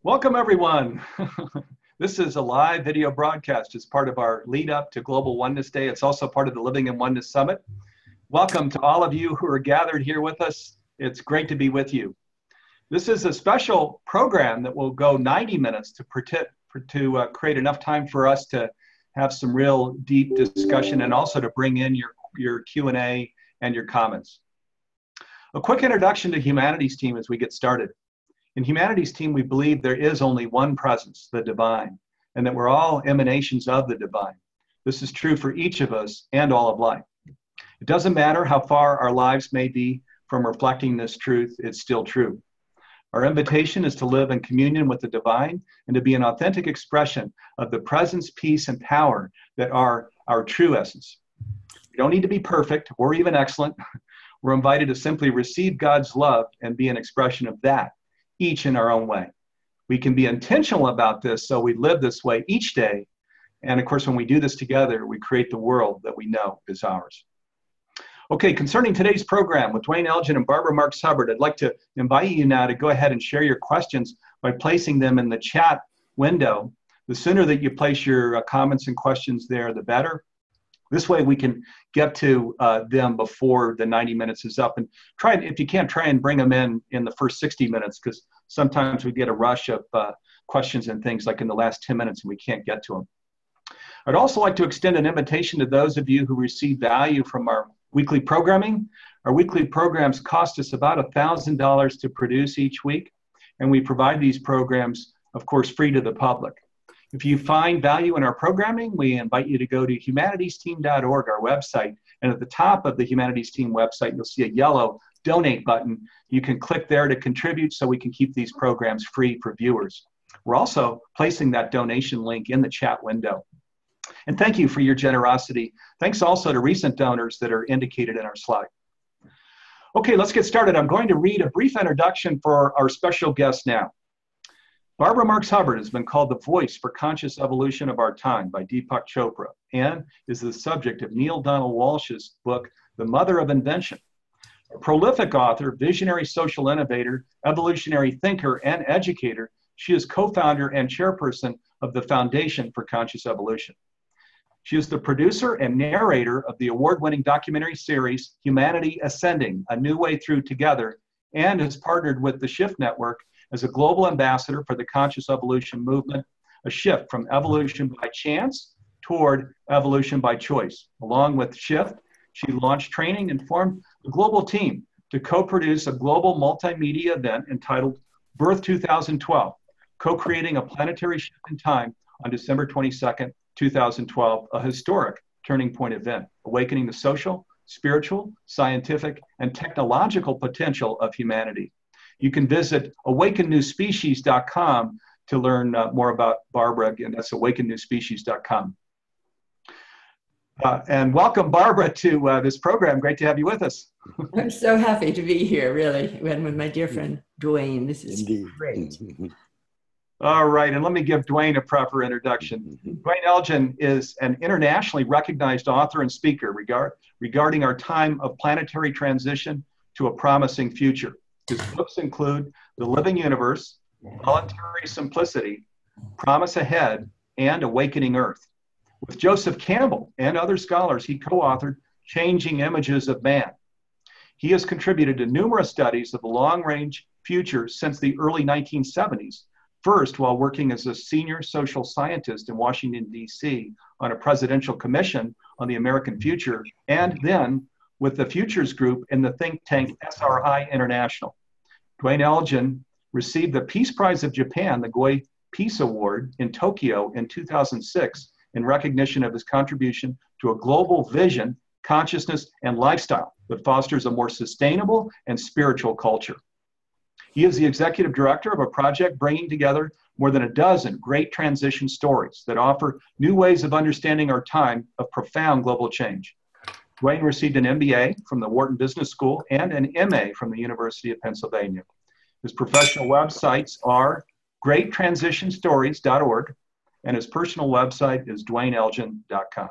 Welcome, everyone. This is a live video broadcast. It's part of our lead up to Global Oneness Day. It's also part of the Living in Oneness Summit. Welcome to all of you who are gathered here with us. It's great to be with you. This is a special program that will go 90 minutes to create enough time for us to have some real deep discussion and also to bring in your Q&A and your comments. A quick introduction to Humanities Team as we get started. In Humanities Team, we believe there is only one presence, the divine, and that we're all emanations of the divine. This is true for each of us and all of life. It doesn't matter how far our lives may be from reflecting this truth, it's still true. Our invitation is to live in communion with the divine and to be an authentic expression of the presence, peace, and power that are our true essence. We don't need to be perfect or even excellent. We're invited to simply receive God's love and be an expression of that, each in our own way. We can be intentional about this, so we live this way each day. And of course, when we do this together, we create the world that we know is ours. Okay, concerning today's program with Duane Elgin and Barbara Marx Hubbard, I'd like to invite you now to go ahead and share your questions by placing them in the chat window. The sooner that you place your comments and questions there, the better. This way we can get to them before the 90 minutes is up, and if you can, try and bring them in the first 60 minutes, because sometimes we get a rush of questions and things like in the last 10 minutes and we can't get to them. I'd also like to extend an invitation to those of you who receive value from our weekly programming. Our weekly programs cost us about $1,000 to produce each week, and we provide these programs, of course, free to the public. If you find value in our programming, we invite you to go to humanitiesteam.org, our website, and at the top of the Humanities Team website, you'll see a yellow donate button. You can click there to contribute so we can keep these programs free for viewers. We're also placing that donation link in the chat window. And thank you for your generosity. Thanks also to recent donors that are indicated in our slide. Okay, let's get started. I'm going to read a brief introduction for our special guest now. Barbara Marx Hubbard has been called the voice for conscious evolution of our time by Deepak Chopra and is the subject of Neil Donald Walsh's book, The Mother of Invention. A prolific author, visionary social innovator, evolutionary thinker, and educator, she is co-founder and chairperson of the Foundation for Conscious Evolution. She is the producer and narrator of the award-winning documentary series, Humanity Ascending, A New Way Through Together, and has partnered with the Shift Network as a global ambassador for the conscious evolution movement, a shift from evolution by chance toward evolution by choice. Along with Shift, she launched training and formed a global team to co-produce a global multimedia event entitled Birth 2012, co-creating a planetary shift in time on December 22nd, 2012, a historic turning point event, awakening the social, spiritual, scientific, and technological potential of humanity. You can visit awakennewspecies.com to learn more about Barbara. Again, that's awakennewspecies.com. And welcome, Barbara, to this program. Great to have you with us. I'm so happy to be here, really, and with my dear friend, Duane. This is great. All right, and let me give Duane a proper introduction. Duane Elgin is an internationally recognized author and speaker regarding our time of planetary transition to a promising future. His books include The Living Universe, Voluntary Simplicity, Promise Ahead, and Awakening Earth. With Joseph Campbell and other scholars, he co-authored Changing Images of Man. He has contributed to numerous studies of the long-range future since the early 1970s, first while working as a senior social scientist in Washington, D.C. on a presidential commission on the American future, and then with the Futures Group in the think tank SRI International. Duane Elgin received the Peace Prize of Japan, the Goi Peace Award in Tokyo in 2006 in recognition of his contribution to a global vision, consciousness, and lifestyle that fosters a more sustainable and spiritual culture. He is the executive director of a project bringing together more than a dozen great transition stories that offer new ways of understanding our time of profound global change. Duane received an MBA from the Wharton Business School and an MA from the University of Pennsylvania. His professional websites are greattransitionstories.org, and his personal website is duaneelgin.com.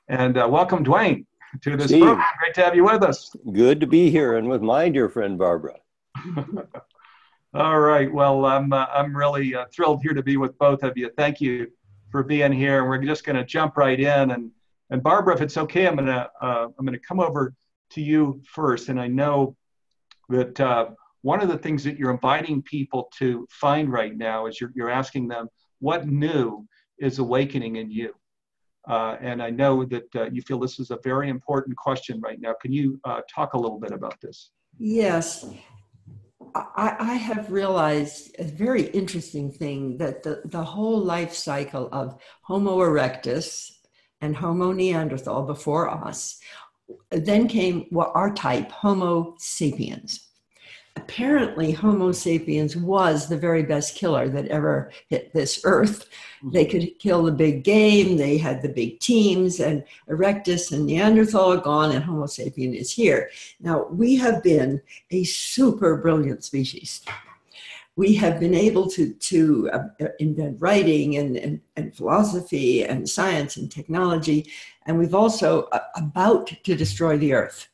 And welcome, Duane, to this program. Great to have you with us. Good to be here, and with my dear friend, Barbara. All right. Well, I'm really thrilled here to be with both of you. Thank you for being here. And we're just going to jump right in. And Barbara, if it's okay, I'm gonna come over to you first. And I know that one of the things that you're inviting people to find right now is you're asking them what new is awakening in you. And I know that you feel this is a very important question right now. Can you talk a little bit about this? Yes. I have realized a very interesting thing that the whole life cycle of Homo erectus and Homo neanderthal before us, then came our type, Homo sapiens. Apparently, Homo sapiens was the very best killer that ever hit this earth. They could kill the big game. They had the big teams, and Erectus and Neanderthal are gone, and Homo sapien is here. Now, we have been a super brilliant species. We have been able to invent writing and philosophy and science and technology, and we've also about to destroy the earth.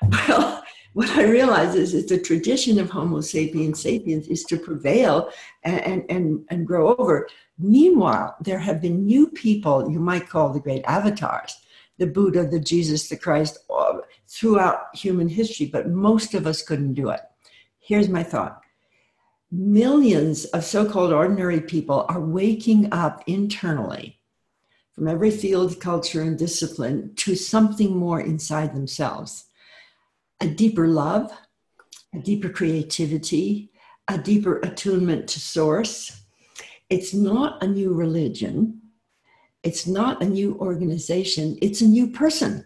Well, what I realize is it's a tradition of Homo sapiens sapiens is to prevail and grow over. Meanwhile, there have been new people you might call the great avatars, the Buddha, the Jesus, the Christ, throughout human history, but most of us couldn't do it. Here's my thought. Millions of so-called ordinary people are waking up internally from every field, culture, and discipline to something more inside themselves. A deeper love, a deeper creativity, a deeper attunement to source. It's not a new religion. It's not a new organization. It's a new person.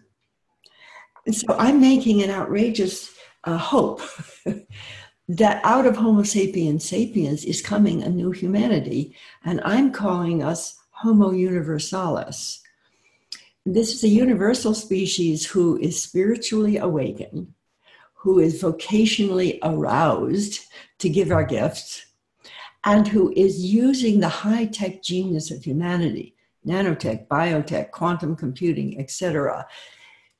And so I'm making an outrageous hope that out of Homo sapiens sapiens is coming a new humanity. And I'm calling us Homo universalis. This is a universal species who is spiritually awakened, who is vocationally aroused to give our gifts, and who is using the high-tech genius of humanity, nanotech, biotech, quantum computing, etc.,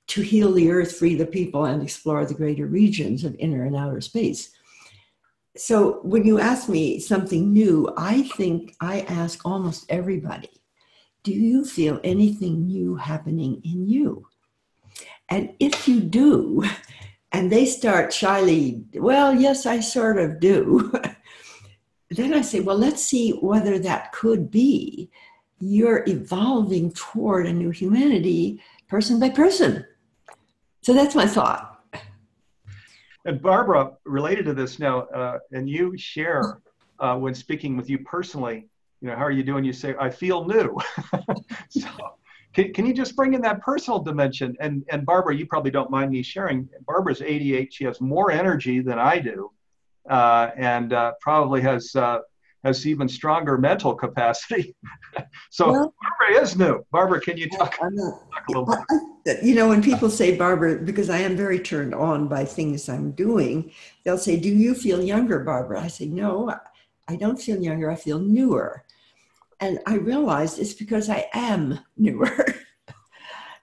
to heal the earth, free the people, and explore the greater regions of inner and outer space. So when you ask me something new, I think I ask almost everybody, do you feel anything new happening in you? And if you do, and they start shyly, well, yes, I sort of do. Then I say, well, let's see whether that could be you're evolving toward a new humanity, person by person. So that's my thought. And Barbara, related to this now, and you share when speaking with you personally, you know, how are you doing? You say, I feel new. So, can you just bring in that personal dimension? And Barbara, you probably don't mind me sharing. Barbara's 88. She has more energy than I do, and probably has even stronger mental capacity. So well, Barbara is new. Barbara, can you talk a little bit? You know, when people say, Barbara, because I am very turned on by things I'm doing, they'll say, do you feel younger, Barbara? I say, no, I don't feel younger. I feel newer. And I realized it's because I am newer.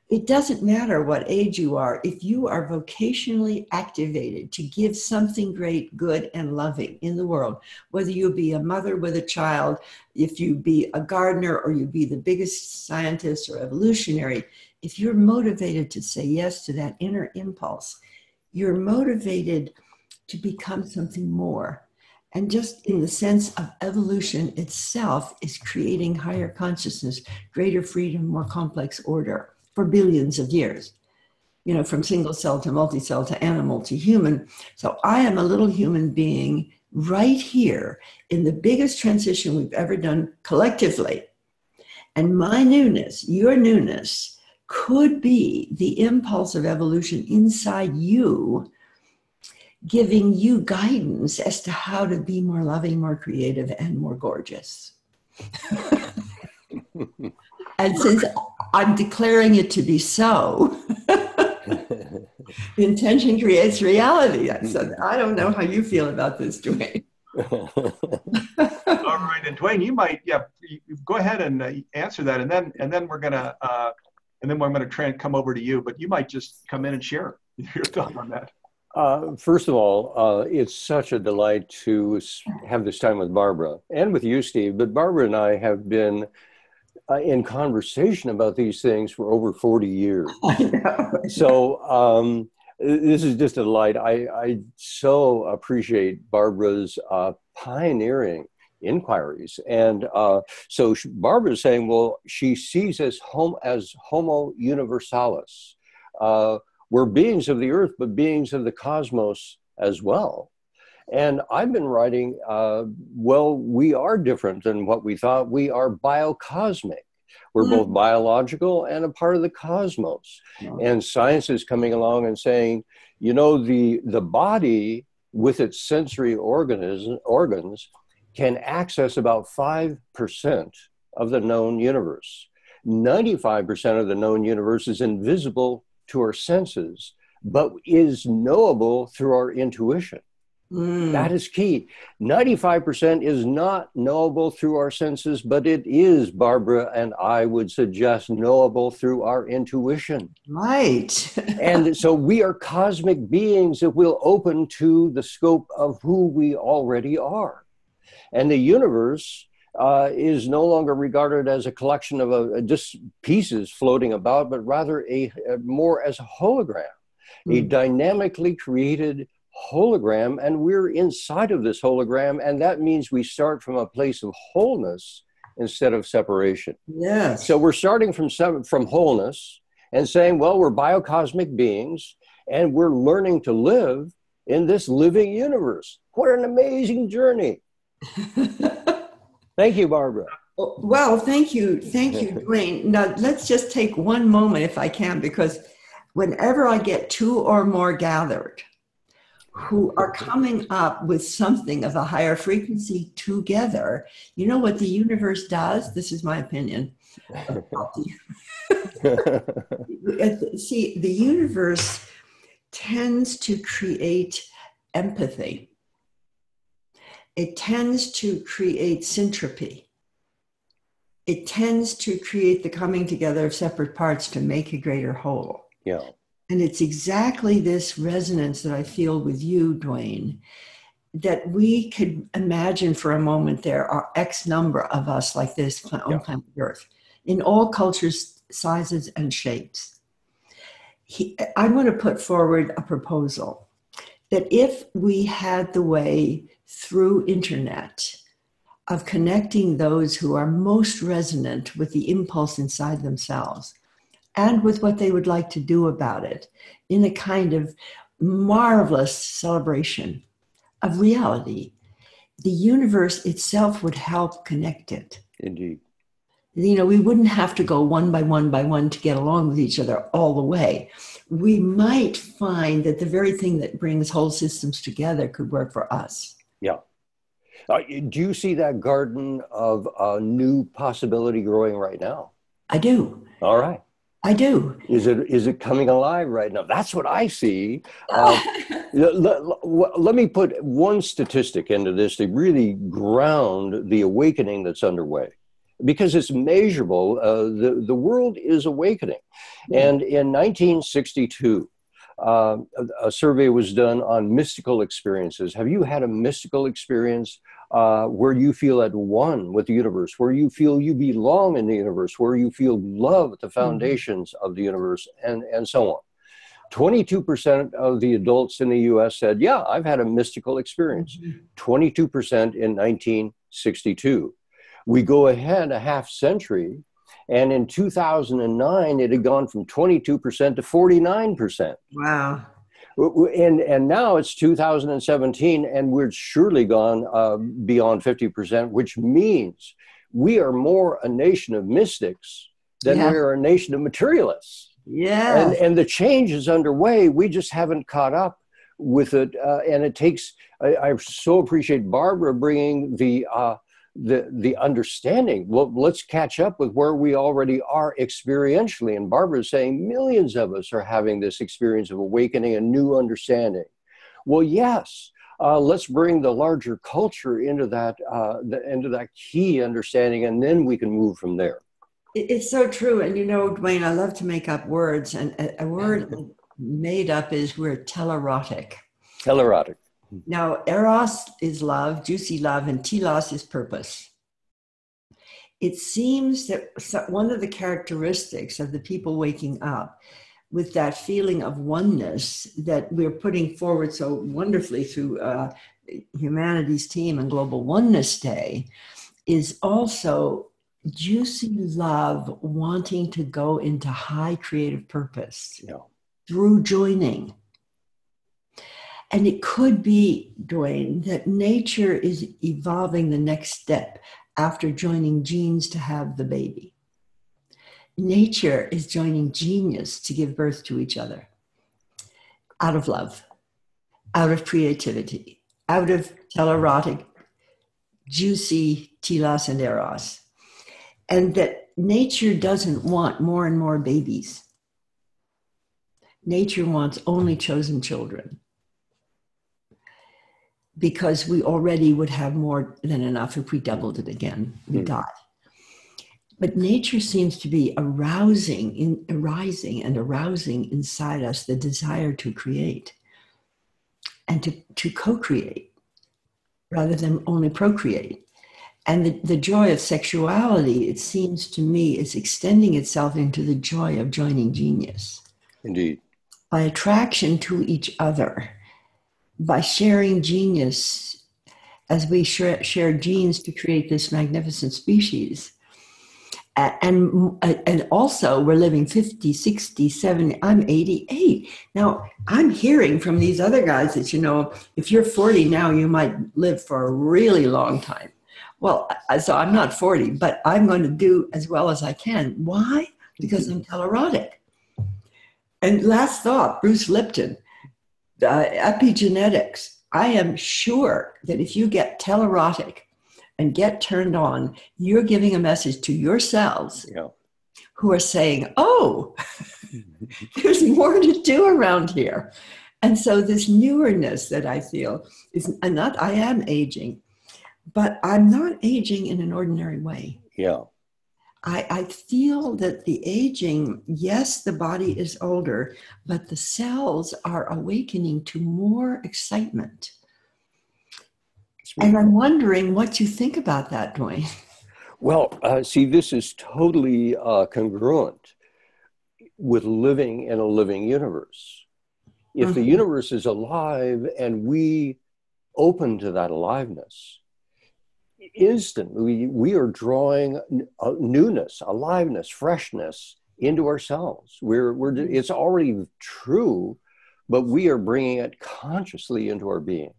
It doesn't matter what age you are. If you are vocationally activated to give something great, good, and loving in the world, whether you be a mother with a child, if you be a gardener, or you be the biggest scientist or evolutionary, if you're motivated to say yes to that inner impulse, you're motivated to become something more. And just in the sense of evolution itself is creating higher consciousness, greater freedom, more complex order for billions of years, you know, from single cell to multi-cell to animal to human. So I am a little human being right here in the biggest transition we've ever done collectively. And my newness, your newness, could be the impulse of evolution inside you, giving you guidance as to how to be more loving, more creative, and more gorgeous. And since I'm declaring it to be so, the intention creates reality. So I don't know how you feel about this, Duane. All right, and Duane, you might, go ahead and answer that, and then we're gonna try and come over to you. But you might just come in and share your thought on that. First of all, it's such a delight to have this time with Barbara and with you, Steve. But Barbara and I have been in conversation about these things for over 40 years. I know. So this is just a delight. I so appreciate Barbara's pioneering inquiries. And so Barbara is saying, well, she sees us as homo universalis. We're beings of the earth, but beings of the cosmos as well. And I've been writing, well, we are different than what we thought. We are biocosmic. We're both biological and a part of the cosmos. And science is coming along and saying, you know, the body with its sensory organs can access about 5% of the known universe. 95% of the known universe is invisible to our senses, but is knowable through our intuition. That is key. 95% is not knowable through our senses, but it is, Barbara and I would suggest, knowable through our intuition. Right. And so we are cosmic beings that will open to the scope of who we already are. And the universe is no longer regarded as a collection of just pieces floating about, but rather more as a hologram, a dynamically created hologram, and we're inside of this hologram, and that means we start from a place of wholeness instead of separation. Yes. So we're starting from wholeness and saying, well, we're biocosmic beings, and we're learning to live in this living universe. What an amazing journey. Thank you, Barbara. Well, thank you, Duane. Now, let's just take one moment, if I can, because whenever I get two or more gathered who are coming up with something of a higher frequency together, you know what the universe does? This is my opinion. See, the universe tends to create empathy. It tends to create syntropy. It tends to create the coming together of separate parts to make a greater whole. Yeah. And it's exactly this resonance that I feel with you, Duane, that we could imagine for a moment there are X number of us like this on planet Earth, in all cultures, sizes, and shapes. I'm going to put forward a proposal that if we had the way through internet of connecting those who are most resonant with the impulse inside themselves and with what they would like to do about it in a kind of marvelous celebration of reality, the universe itself would help connect it. Indeed. You know, we wouldn't have to go one by one to get along with each other all the way. We might find that the very thing that brings whole systems together could work for us. Yeah. Do you see that garden of new possibility growing right now? I do. All right. I do. Is it coming alive right now? That's what I see. Let me put one statistic into this to really ground the awakening that's underway, because it's measurable. The world is awakening. And in 1962, a survey was done on mystical experiences. Have you had a mystical experience where you feel at one with the universe, where you feel you belong in the universe, where you feel love at the foundations of the universe, and so on? 22% of the adults in the US said, yeah, I've had a mystical experience. 22% in 1962. We go ahead a half century, and in 2009, it had gone from 22% to 49%. Wow. And now it's 2017, and we're surely gone beyond 50%, which means we are more a nation of mystics than we are a nation of materialists. Yeah. And the change is underway. We just haven't caught up with it. And it takes, I so appreciate Barbara bringing the understanding. Well, let's catch up with where we already are experientially. And Barbara is saying millions of us are having this experience of awakening and new understanding. Well, yes, let's bring the larger culture into that key understanding, and then we can move from there. It's so true. And you know, Duane, I love to make up words, and a word made up is we're telerotic. Telerotic. Now, eros is love, juicy love, and telos is purpose. It seems that one of the characteristics of the people waking up with that feeling of oneness that we're putting forward so wonderfully through Humanity's Team and Global Oneness Day is also juicy love wanting to go into high creative purpose through joining. And it could be, Duane, that nature is evolving the next step after joining genes to have the baby. Nature is joining genius to give birth to each other out of love, out of creativity, out of telerotic, juicy telos and eros. And that nature doesn't want more and more babies. Nature wants only chosen children, because we already would have more than enough if we doubled it again. We got. But nature seems to be arising inside us the desire to create and to co-create rather than only procreate. And the joy of sexuality, it seems to me, is extending itself into the joy of joining genius. Indeed. By attraction to each other, by sharing genius as we share genes to create this magnificent species. And also we're living 50, 60, 70, I'm 88. Now I'm hearing from these other guys that, if you're 40 now, you might live for a really long time. Well, so I'm not 40, but I'm going to do as well as I can. Why? Because I'm telerotic. And last thought, Bruce Lipton, epigenetics. I am sure that if you get telerotic and get turned on, you're giving a message to your cells who are saying, oh, there's more to do around here. And so this newness that I feel is not, I am aging, but I'm not aging in an ordinary way. Yeah. I feel that the aging, yes, the body is older, but the cells are awakening to more excitement. And I'm wondering what you think about that, Duane. Well, see, this is totally congruent with living in a living universe. If the universe is alive and we open to that aliveness, instantly we are drawing newness, aliveness, freshness into ourselves. It's already true, but we are bringing it consciously into our being.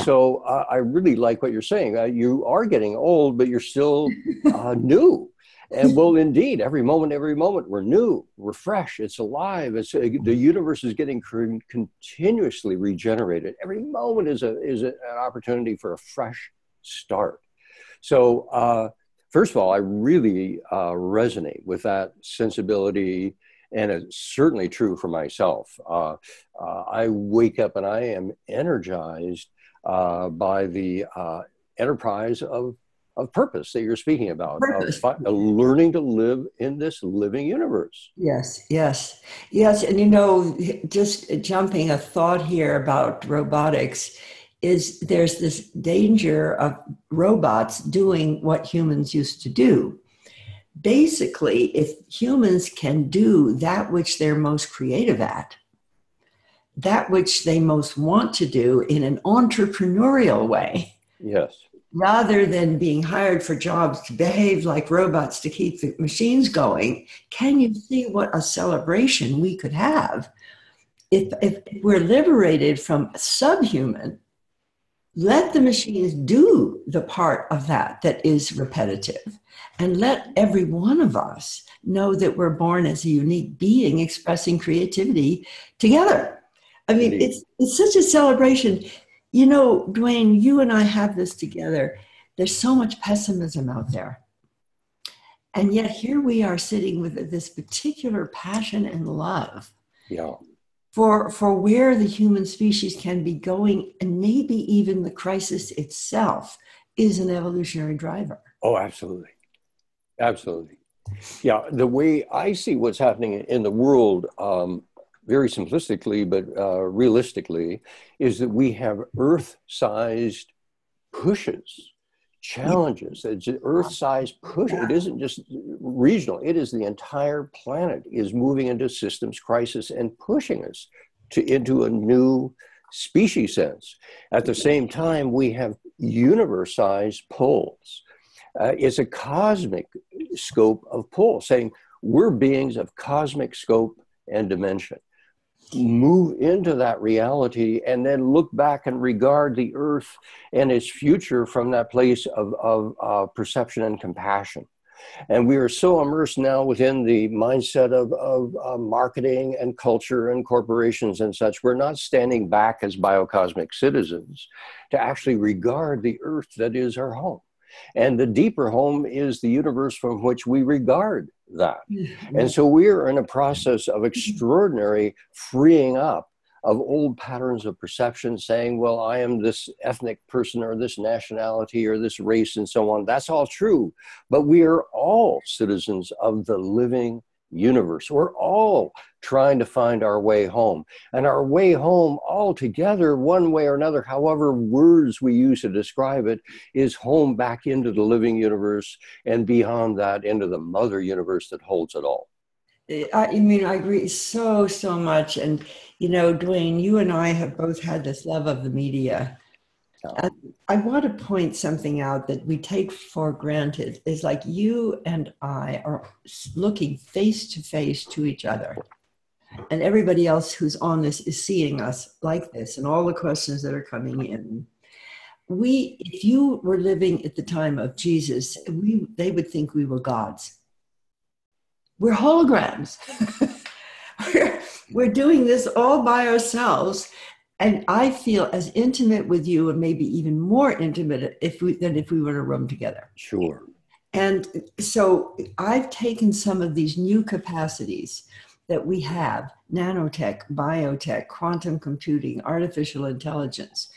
So I really like what you're saying. You are getting old, but you're still new. And well, indeed, every moment we're new, we're fresh, it's alive. The universe is getting continuously regenerated. Every moment is an opportunity for a fresh start. So first of all, I really resonate with that sensibility, and it's certainly true for myself. I wake up and I am energized by the enterprise of purpose that you're speaking about, of learning to live in this living universe. Yes. And just jumping a thought here about robotics is there's this danger of robots doing what humans used to do. Basically, if humans can do that which they're most creative at, that which they most want to do in an entrepreneurial way, yes, rather than being hired for jobs to behave like robots to keep the machines going, can you see what a celebration we could have if we're liberated from subhuman? Let the machines do the part of that is repetitive, and let every one of us know that we're born as a unique being expressing creativity together. I mean, it's such a celebration. Duane, you and I have this together. There's so much pessimism out there. And yet here we are sitting with this particular passion and love. Yeah. For where the human species can be going, and maybe even the crisis itself is an evolutionary driver. Oh, absolutely. Absolutely. Yeah, the way I see what's happening in the world, very simplistically, but realistically, is that we have Earth-sized pushes, challenges. It's an Earth-sized push. It isn't just regional. It is the entire planet is moving into systems crisis and pushing us into a new species sense. At the same time, we have universe-sized poles. It's a cosmic scope of pull, saying we're beings of cosmic scope and dimension. Move into that reality and then look back and regard the Earth and its future from that place of perception and compassion. And we are so immersed now within the mindset of marketing and culture and corporations and such. We're not standing back as biocosmic citizens to actually regard the Earth that is our home. And the deeper home is the universe from which we regard that. And so we are in a process of extraordinary freeing up of old patterns of perception, saying, well, I am this ethnic person or this nationality or this race and so on. That's all true. But we are all citizens of the living universe. We're all trying to find our way home. And our way home all together, one way or another, however words we use to describe it, is home back into the living universe and beyond that into the mother universe that holds it all. I mean, I agree so much. And, you know, Duane, you and I have both had this love of the media. And I want to point something out that we take for granted is like you and I are looking face to face to each other. And everybody else who's on this is seeing us like this and all the questions that are coming in. If you were living at the time of Jesus, they would think we were gods. We're holograms. we're doing this all by ourselves. And I feel as intimate with you and maybe even more intimate than if we were in a room together. Sure. And so I've taken some of these new capacities that we have, nanotech, biotech, quantum computing, artificial intelligence,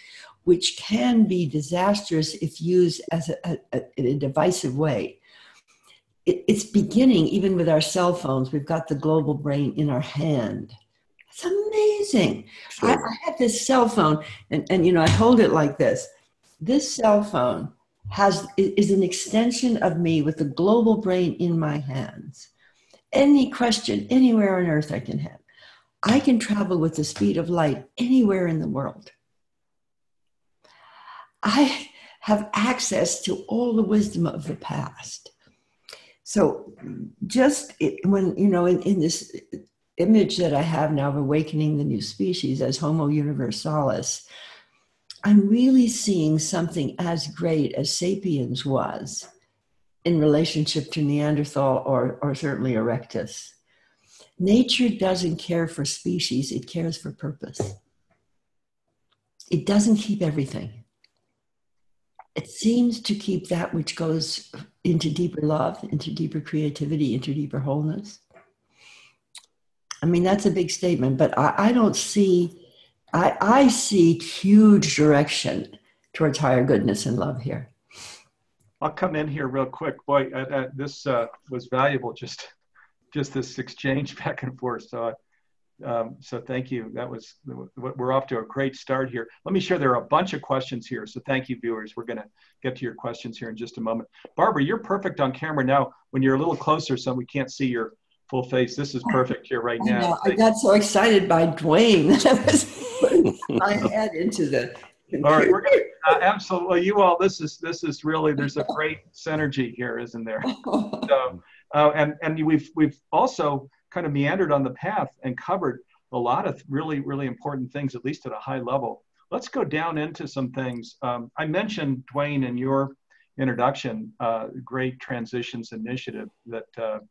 which can be disastrous if used as in a divisive way. It's beginning even with our cell phones. We've got the global brain in our hand. It's amazing. Sure. I have this cell phone and you know, I hold it like this. This cell phone is an extension of me with the global brain in my hands. Any question, anywhere on earth I can have. I can travel with the speed of light anywhere in the world. I have access to all the wisdom of the past. So just when, you know, in this image that I have now of awakening the new species as Homo universalis, I'm really seeing something as great as Sapiens was in relationship to Neanderthal or certainly Erectus. Nature doesn't care for species, it cares for purpose. It doesn't keep everything. It seems to keep that which goes into deeper love, into deeper creativity, into deeper wholeness. I mean, that's a big statement, but I don't see, I see huge direction towards higher goodness and love here. I'll come in here real quick. Boy, this was valuable, just this exchange back and forth. So thank you. We're off to a great start here. Let me share, there are a bunch of questions here. So thank you, viewers. We're going to get to your questions here in just a moment. Barbara, you're perfect on camera now. When you're a little closer, so we can't see your full face. This is perfect here right now. I got so excited by Duane that I was putting my head into the computer. All right, we're going to absolutely. You all, this is really, there's a great synergy here, isn't there? So, and we've also kind of meandered on the path and covered a lot of really, really important things, at least at a high level. Let's go down into some things. I mentioned, Duane, in your introduction, Great Transitions Initiative that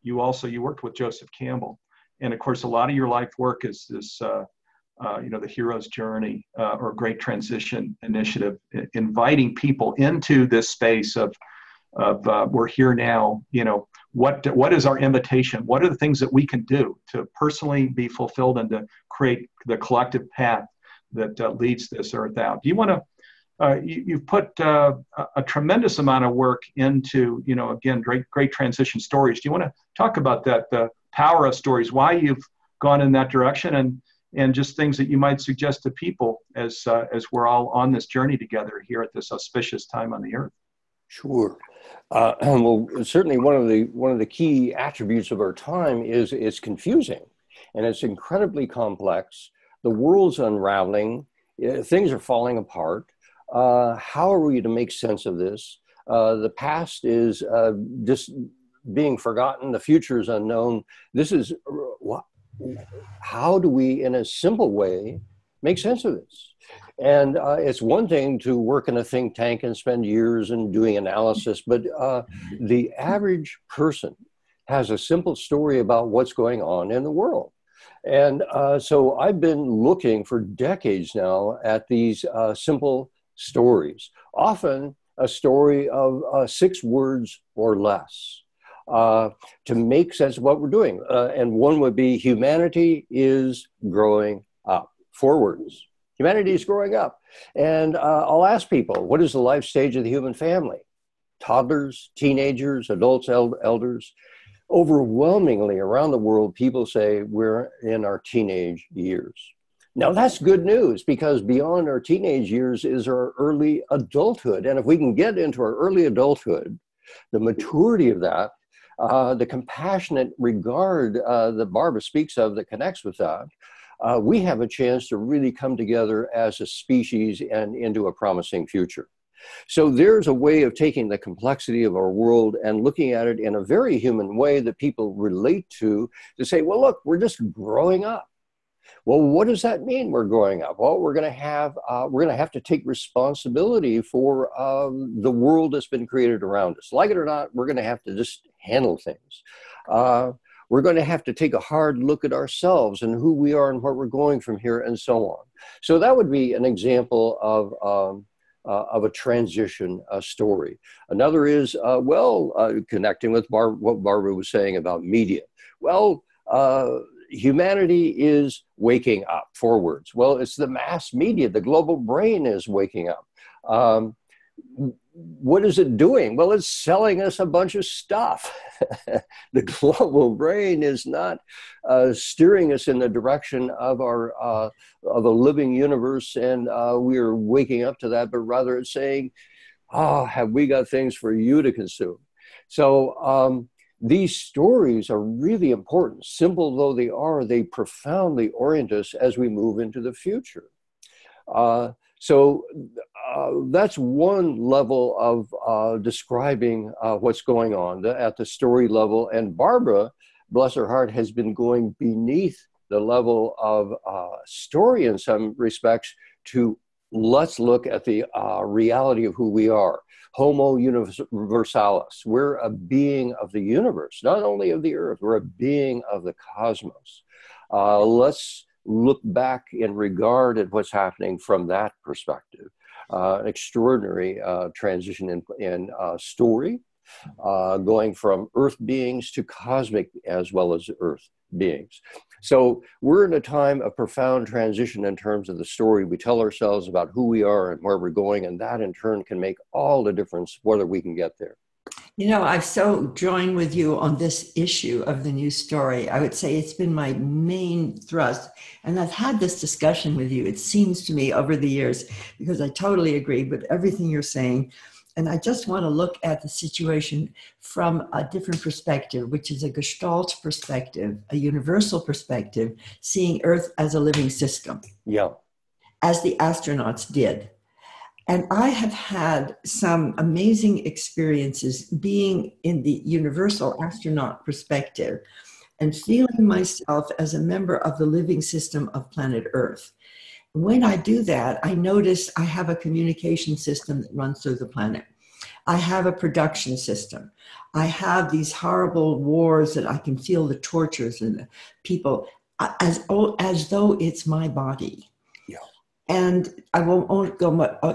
you worked with Joseph Campbell. And of course, a lot of your life work is this, the hero's journey or Great Transition Initiative, inviting people into this space of we're here now, you know, what is our invitation? What are the things that we can do to personally be fulfilled and to create the collective path that leads this earth out? Do you want to, you've put a tremendous amount of work into, you know, again, great transition stories. Do you want to talk about that, the power of stories, why you've gone in that direction, and just things that you might suggest to people as we're all on this journey together here at this auspicious time on the earth. Sure. Well, certainly one of the key attributes of our time is it's confusing, and it's incredibly complex. The world's unraveling. Things are falling apart. How are we to make sense of this? The past is just being forgotten. The future is unknown. This is how do we, in a simple way, make sense of this? And it's one thing to work in a think tank and spend years in doing analysis, but the average person has a simple story about what's going on in the world. And so I've been looking for decades now at these simple stories, often a story of 6 words or less, to make sense of what we're doing. And one would be humanity is growing up. 4 words. Humanity is growing up. And I'll ask people, what is the life stage of the human family? Toddlers, teenagers, adults, elders. Overwhelmingly around the world, people say we're in our teenage years. Now that's good news, because beyond our teenage years is our early adulthood. And if we can get into our early adulthood, the maturity of that, the compassionate regard that Barbara speaks of that connects with that, we have a chance to really come together as a species and into a promising future. So there's a way of taking the complexity of our world and looking at it in a very human way that people relate to say, well, look, we're just growing up. Well, what does that mean, we're growing up? Well, we're going to have to take responsibility for the world that's been created around us. Like it or not, we're going to have to just handle things. We're going to have to take a hard look at ourselves and who we are and where we're going from here and so on. So that would be an example of a transition story. Another is, connecting with what Barbara was saying about media. Well, humanity is waking up. 4 words. Well, it's the mass media. The global brain is waking up. What is it doing? Well, it's selling us a bunch of stuff. The global brain is not steering us in the direction of of a living universe, and we are waking up to that, but rather it's saying, have we got things for you to consume? So these stories are really important. Simple though they are, they profoundly orient us as we move into the future. So that's one level of describing what's going on at the story level. And Barbara, bless her heart, has been going beneath the level of story in some respects to let's look at the reality of who we are. Homo universalis. We're a being of the universe, not only of the earth, we're a being of the cosmos. Let's look back in regard at what's happening from that perspective. Extraordinary transition in story, going from earth beings to cosmic as well as earth beings. So we're in a time of profound transition in terms of the story we tell ourselves about who we are and where we're going, and that in turn can make all the difference whether we can get there. You know, I've so joined with you on this issue of the new story. I would say it's been my main thrust. And I've had this discussion with you, it seems to me, over the years, because I totally agree with everything you're saying. And I just want to look at the situation from a different perspective, which is a Gestalt perspective, a universal perspective, seeing Earth as a living system. Yeah. As the astronauts did. And I have had some amazing experiences being in the universal astronaut perspective and feeling myself as a member of the living system of planet Earth. When I do that, I notice I have a communication system that runs through the planet. I have a production system. I have these horrible wars that I can feel the tortures and the people as though it's my body. And I won't go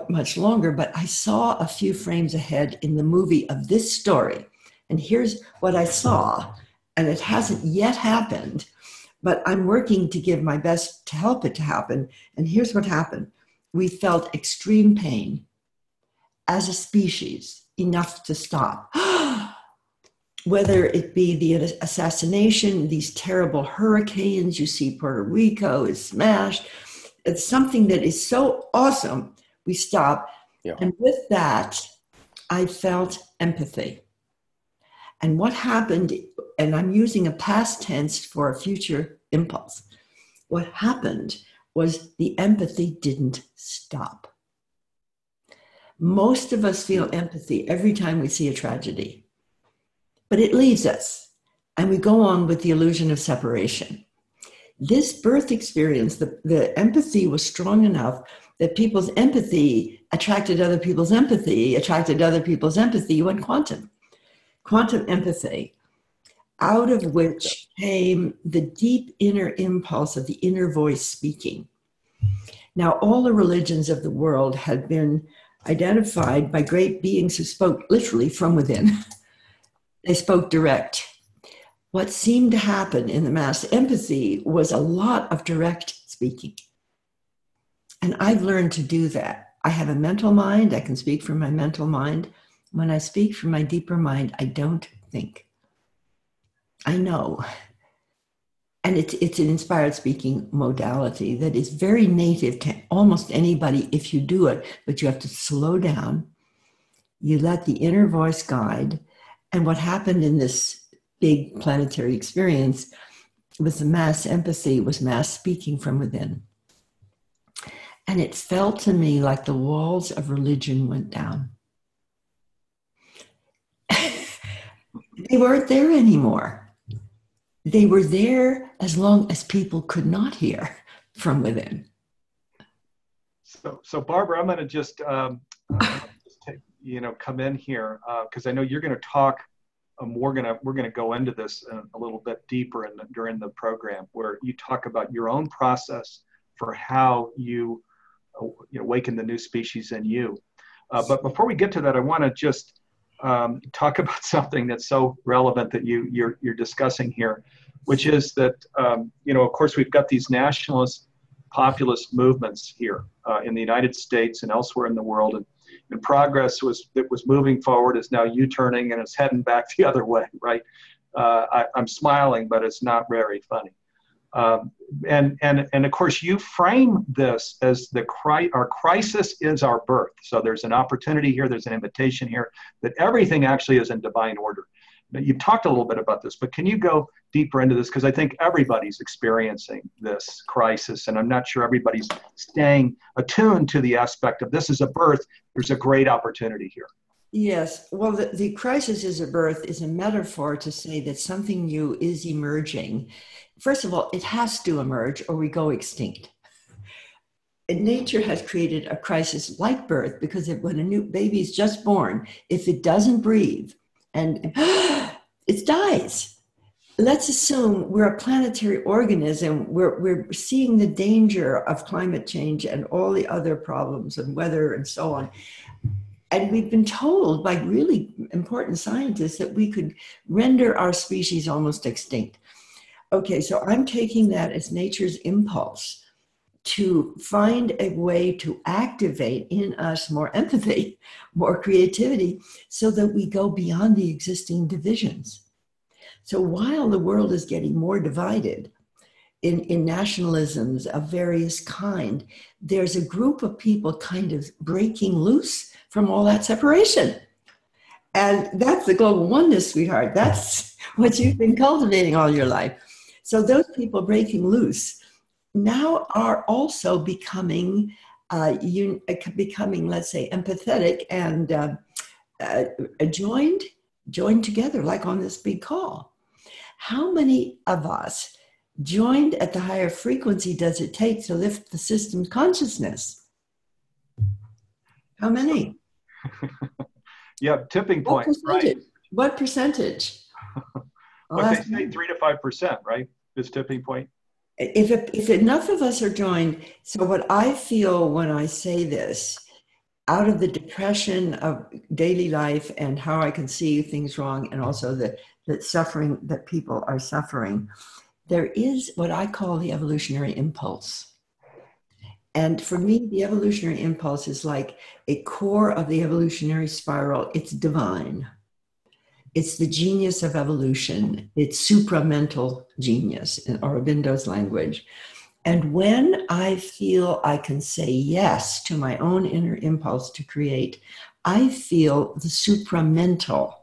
much longer, but I saw a few frames ahead in the movie of this story. And here's what I saw. And it hasn't yet happened, but I'm working to give my best to help it to happen. And here's what happened. We felt extreme pain as a species, enough to stop. whether it be the assassination, these terrible hurricanes, you see Puerto Rico is smashed. It's something that is so awesome, we stop. Yeah. And with that, I felt empathy. And what happened, and I'm using a past tense for a future impulse, what happened was the empathy didn't stop. Most of us feel empathy every time we see a tragedy, but it leaves us, and we go on with the illusion of separation. This birth experience, the empathy was strong enough that people's empathy attracted other people's empathy, attracted other people's empathy. You went quantum empathy, out of which came the deep inner impulse of the inner voice speaking. Now, all the religions of the world had been identified by great beings who spoke literally from within. They spoke direct. What seemed to happen in the mass empathy was a lot of direct speaking. And I've learned to do that. I have a mental mind. I can speak from my mental mind. When I speak from my deeper mind, I don't think. I know. And it's an inspired speaking modality that is very native to almost anybody if you do it, but you have to slow down. You let the inner voice guide. And what happened in this big planetary experience with the mass empathy was mass speaking from within. And it felt to me like the walls of religion went down. They weren't there anymore. They were there as long as people could not hear from within. So Barbara, I'm going to just come in here because I know you're going to talk. We're going to go into this a little bit deeper during the program, where you talk about your own process for how you awaken the new species in you. But before we get to that, I want to just talk about something that's so relevant that you're discussing here, which is that of course we've got these nationalist populist movements here in the United States and elsewhere in the world, and progress that was moving forward is now U-turning and it's heading back the other way, right? I'm smiling, but it's not very funny. And of course, you frame this as our crisis is our birth. So there's an opportunity here, there's an invitation here, that everything actually is in divine order. Now, you've talked a little bit about this, but can you go deeper into this? Because I think everybody's experiencing this crisis, and I'm not sure everybody's staying attuned to the aspect of this is a birth. There's a great opportunity here. Yes. Well, the crisis is a birth is a metaphor to say that something new is emerging. First of all, it has to emerge or we go extinct. And nature has created a crisis like birth because when a new baby is just born, if it doesn't breathe and it dies. Let's assume we're a planetary organism. We're seeing the danger of climate change and all the other problems and weather and so on. And we've been told by really important scientists that we could render our species almost extinct. Okay, so I'm taking that as nature's impulse to find a way to activate in us more empathy, more creativity, so that we go beyond the existing divisions. So while the world is getting more divided in nationalisms of various kind, there's a group of people kind of breaking loose from all that separation. And that's the global oneness, sweetheart. That's what you've been cultivating all your life. So those people breaking loose now are also becoming, let's say, empathetic and joined together, like on this big call. How many of us joined at the higher frequency does it take to lift the system's consciousness? How many? Yeah, tipping point, right? What percentage? Well, they say 3 to 5%, right? This tipping point. If enough of us are joined, so what I feel when I say this, out of the depression of daily life and how I can see things wrong, and also the suffering that people are suffering, there is what I call the evolutionary impulse. And for me, the evolutionary impulse is like a core of the evolutionary spiral. It's divine. It's the genius of evolution. It's supramental genius in Aurobindo's language. And when I feel I can say yes to my own inner impulse to create, I feel the supramental,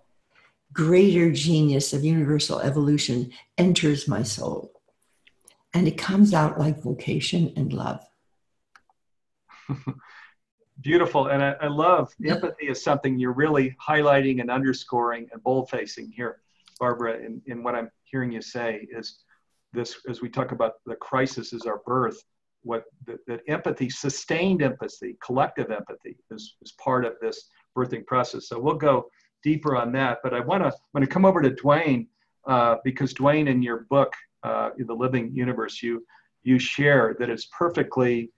greater genius of universal evolution enters my soul. And it comes out like vocation and love. Beautiful. And I love empathy is something you're really highlighting and underscoring and bold-facing here, Barbara, in what I'm hearing you say is this, as we talk about the crisis is our birth, that empathy, sustained empathy, collective empathy is part of this birthing process. So we'll go deeper on that, but I want to come over to Duane, because Duane, in your book, The Living Universe, you share that it's perfectly,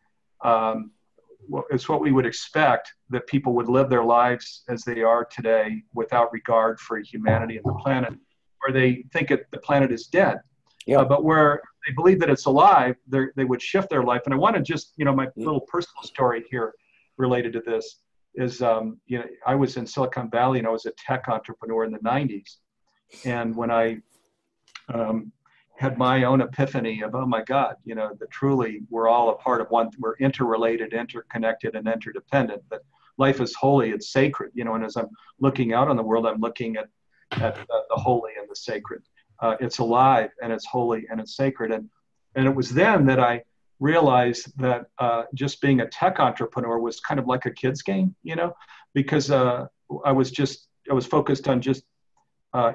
it's what we would expect, that people would live their lives as they are today without regard for humanity and the planet, where they think the planet is dead. Yeah. But where they believe that it's alive, they would shift their life. And I want to just, my little personal story here related to this is, I was in Silicon Valley and I was a tech entrepreneur in the 90s. And when I had my own epiphany of, oh my God, that truly we're all a part of one, we're interrelated, interconnected, and interdependent, that life is holy, it's sacred, and as I'm looking out on the world, I'm looking at the holy and the sacred. It's alive and it's holy and it's sacred. And it was then that I realized that just being a tech entrepreneur was kind of like a kid's game, because I was focused on just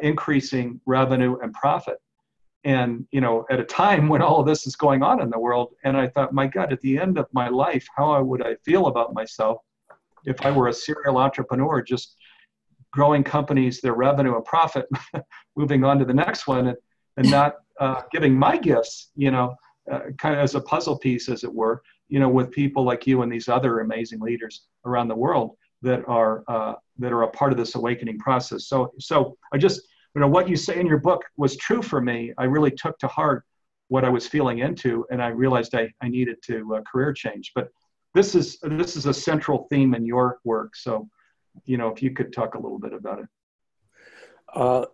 increasing revenue and profit. And, at a time when all of this is going on in the world, and I thought, my God, at the end of my life, how would I feel about myself if I were a serial entrepreneur, just growing companies, their revenue and profit, moving on to the next one, and not giving my gifts, kind of as a puzzle piece, as it were, with people like you and these other amazing leaders around the world that are a part of this awakening process. So I just, what you say in your book was true for me. I really took to heart what I was feeling into, and I realized I needed to career change. But this is a central theme in your work. So, if you could talk a little bit about it.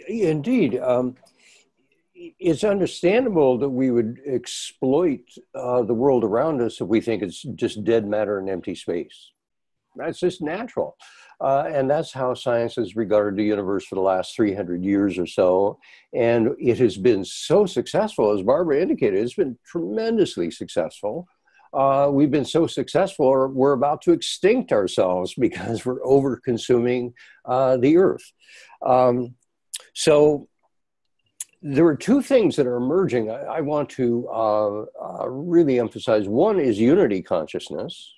Indeed. It's understandable that we would exploit the world around us if we think it's just dead matter and empty space. That's just natural. And that's how science has regarded the universe for the last 300 years or so. And it has been so successful, as Barbara indicated, it's been tremendously successful. We've been so successful, we're about to extinct ourselves because we're over-consuming the earth. So there are two things that are emerging I want to really emphasize. One is unity consciousness,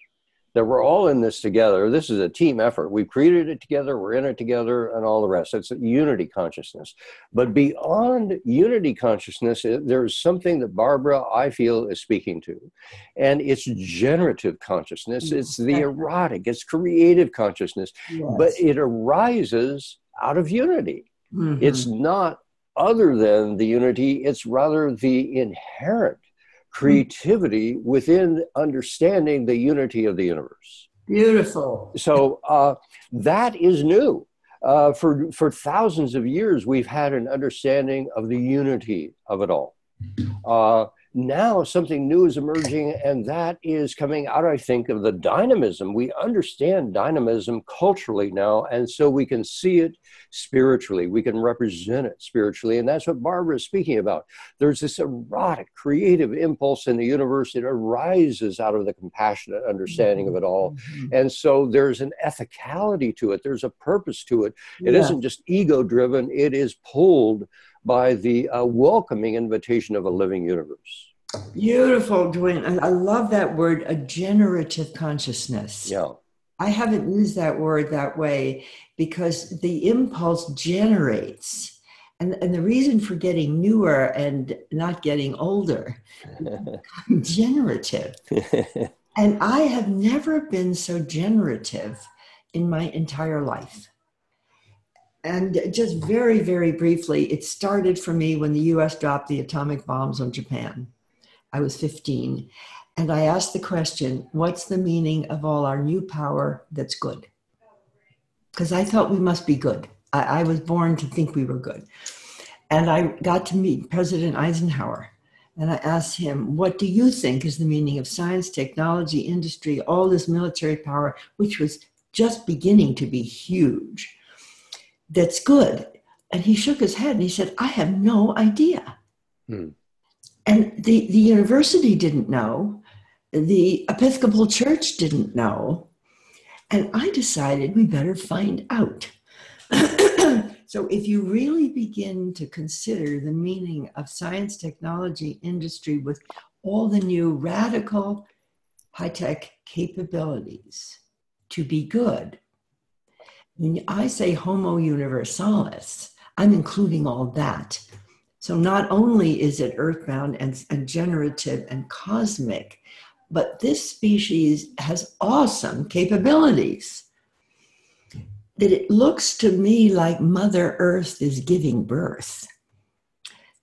that we're all in this together. This is a team effort. We've created it together, we're in it together, and all the rest. It's a unity consciousness. But beyond unity consciousness, there's something that Barbara, I feel, is speaking to. And it's generative consciousness. It's the erotic, it's creative consciousness. Yes. But it arises out of unity. Mm-hmm. It's not other than the unity, it's rather the inherent creativity within understanding the unity of the universe. Beautiful. So that is new. For thousands of years, we've had an understanding of the unity of it all. Now something new is emerging, and that is coming out, I think, of the dynamism. We understand dynamism culturally now, and so we can see it spiritually. We can represent it spiritually, and that's what Barbara is speaking about. There's this erotic, creative impulse in the universe. It arises out of the compassionate understanding of it all. And so there's an ethicality to it. There's a purpose to it. It isn't just ego-driven. It is pulled by the welcoming invitation of a living universe. Beautiful, Duane. I love that word, a generative consciousness. Yeah. I haven't used that word that way because the impulse generates. And the reason for getting newer and not getting older is generative. And I have never been so generative in my entire life. And just very, very briefly, it started for me when the US dropped the atomic bombs on Japan. I was 15. And I asked the question, what's the meaning of all our new power that's good? Because I thought we must be good. I was born to think we were good. And I got to meet President Eisenhower. And I asked him, what do you think is the meaning of science, technology, industry, all this military power, which was just beginning to be huge, that's good? And he shook his head and he said, I have no idea. Hmm. And the university didn't know. The Episcopal Church didn't know. And I decided we better find out. So if you really begin to consider the meaning of science, technology, industry with all the new radical high-tech capabilities to be good, when I say Homo universalis, I'm including all that. So not only is it earthbound and generative and cosmic, but this species has awesome capabilities. That it looks to me like Mother Earth is giving birth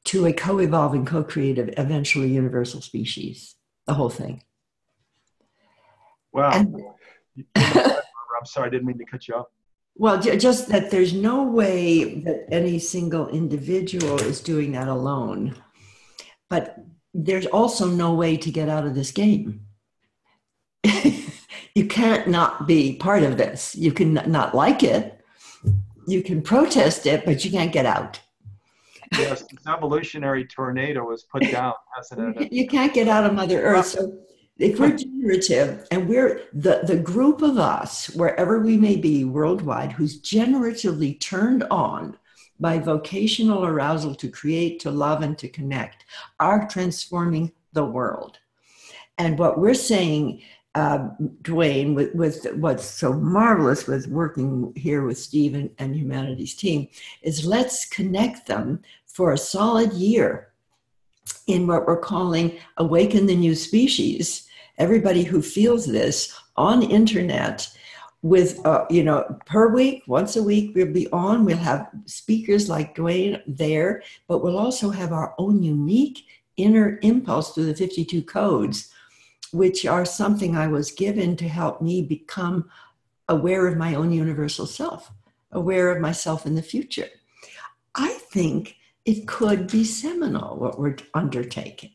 to a co-evolving, co-creative, eventually universal species, the whole thing. Wow. I'm sorry, I didn't mean to cut you off. Well, just that there's no way that any single individual is doing that alone. But there's also no way to get out of this game. You can't not be part of this. You can not like it. You can protest it, but you can't get out. Yes, this evolutionary tornado was put down, hasn't it? You can't get out of Mother Earth. So if we're generative, and we're the group of us, wherever we may be worldwide, who's generatively turned on by vocational arousal to create, to love, and to connect, are transforming the world. And what we're saying, Duane, with what's so marvelous with working here with Steve and Humanity's team, is let's connect them for a solid year in what we're calling Awaken the New Species. Everybody who feels this on internet with, per week, once a week, we'll be on. We'll have speakers like Duane there, but we'll also have our own unique inner impulse through the 52 codes, which are something I was given to help me become aware of my own universal self, aware of myself in the future. I think it could be seminal, what we're undertaking.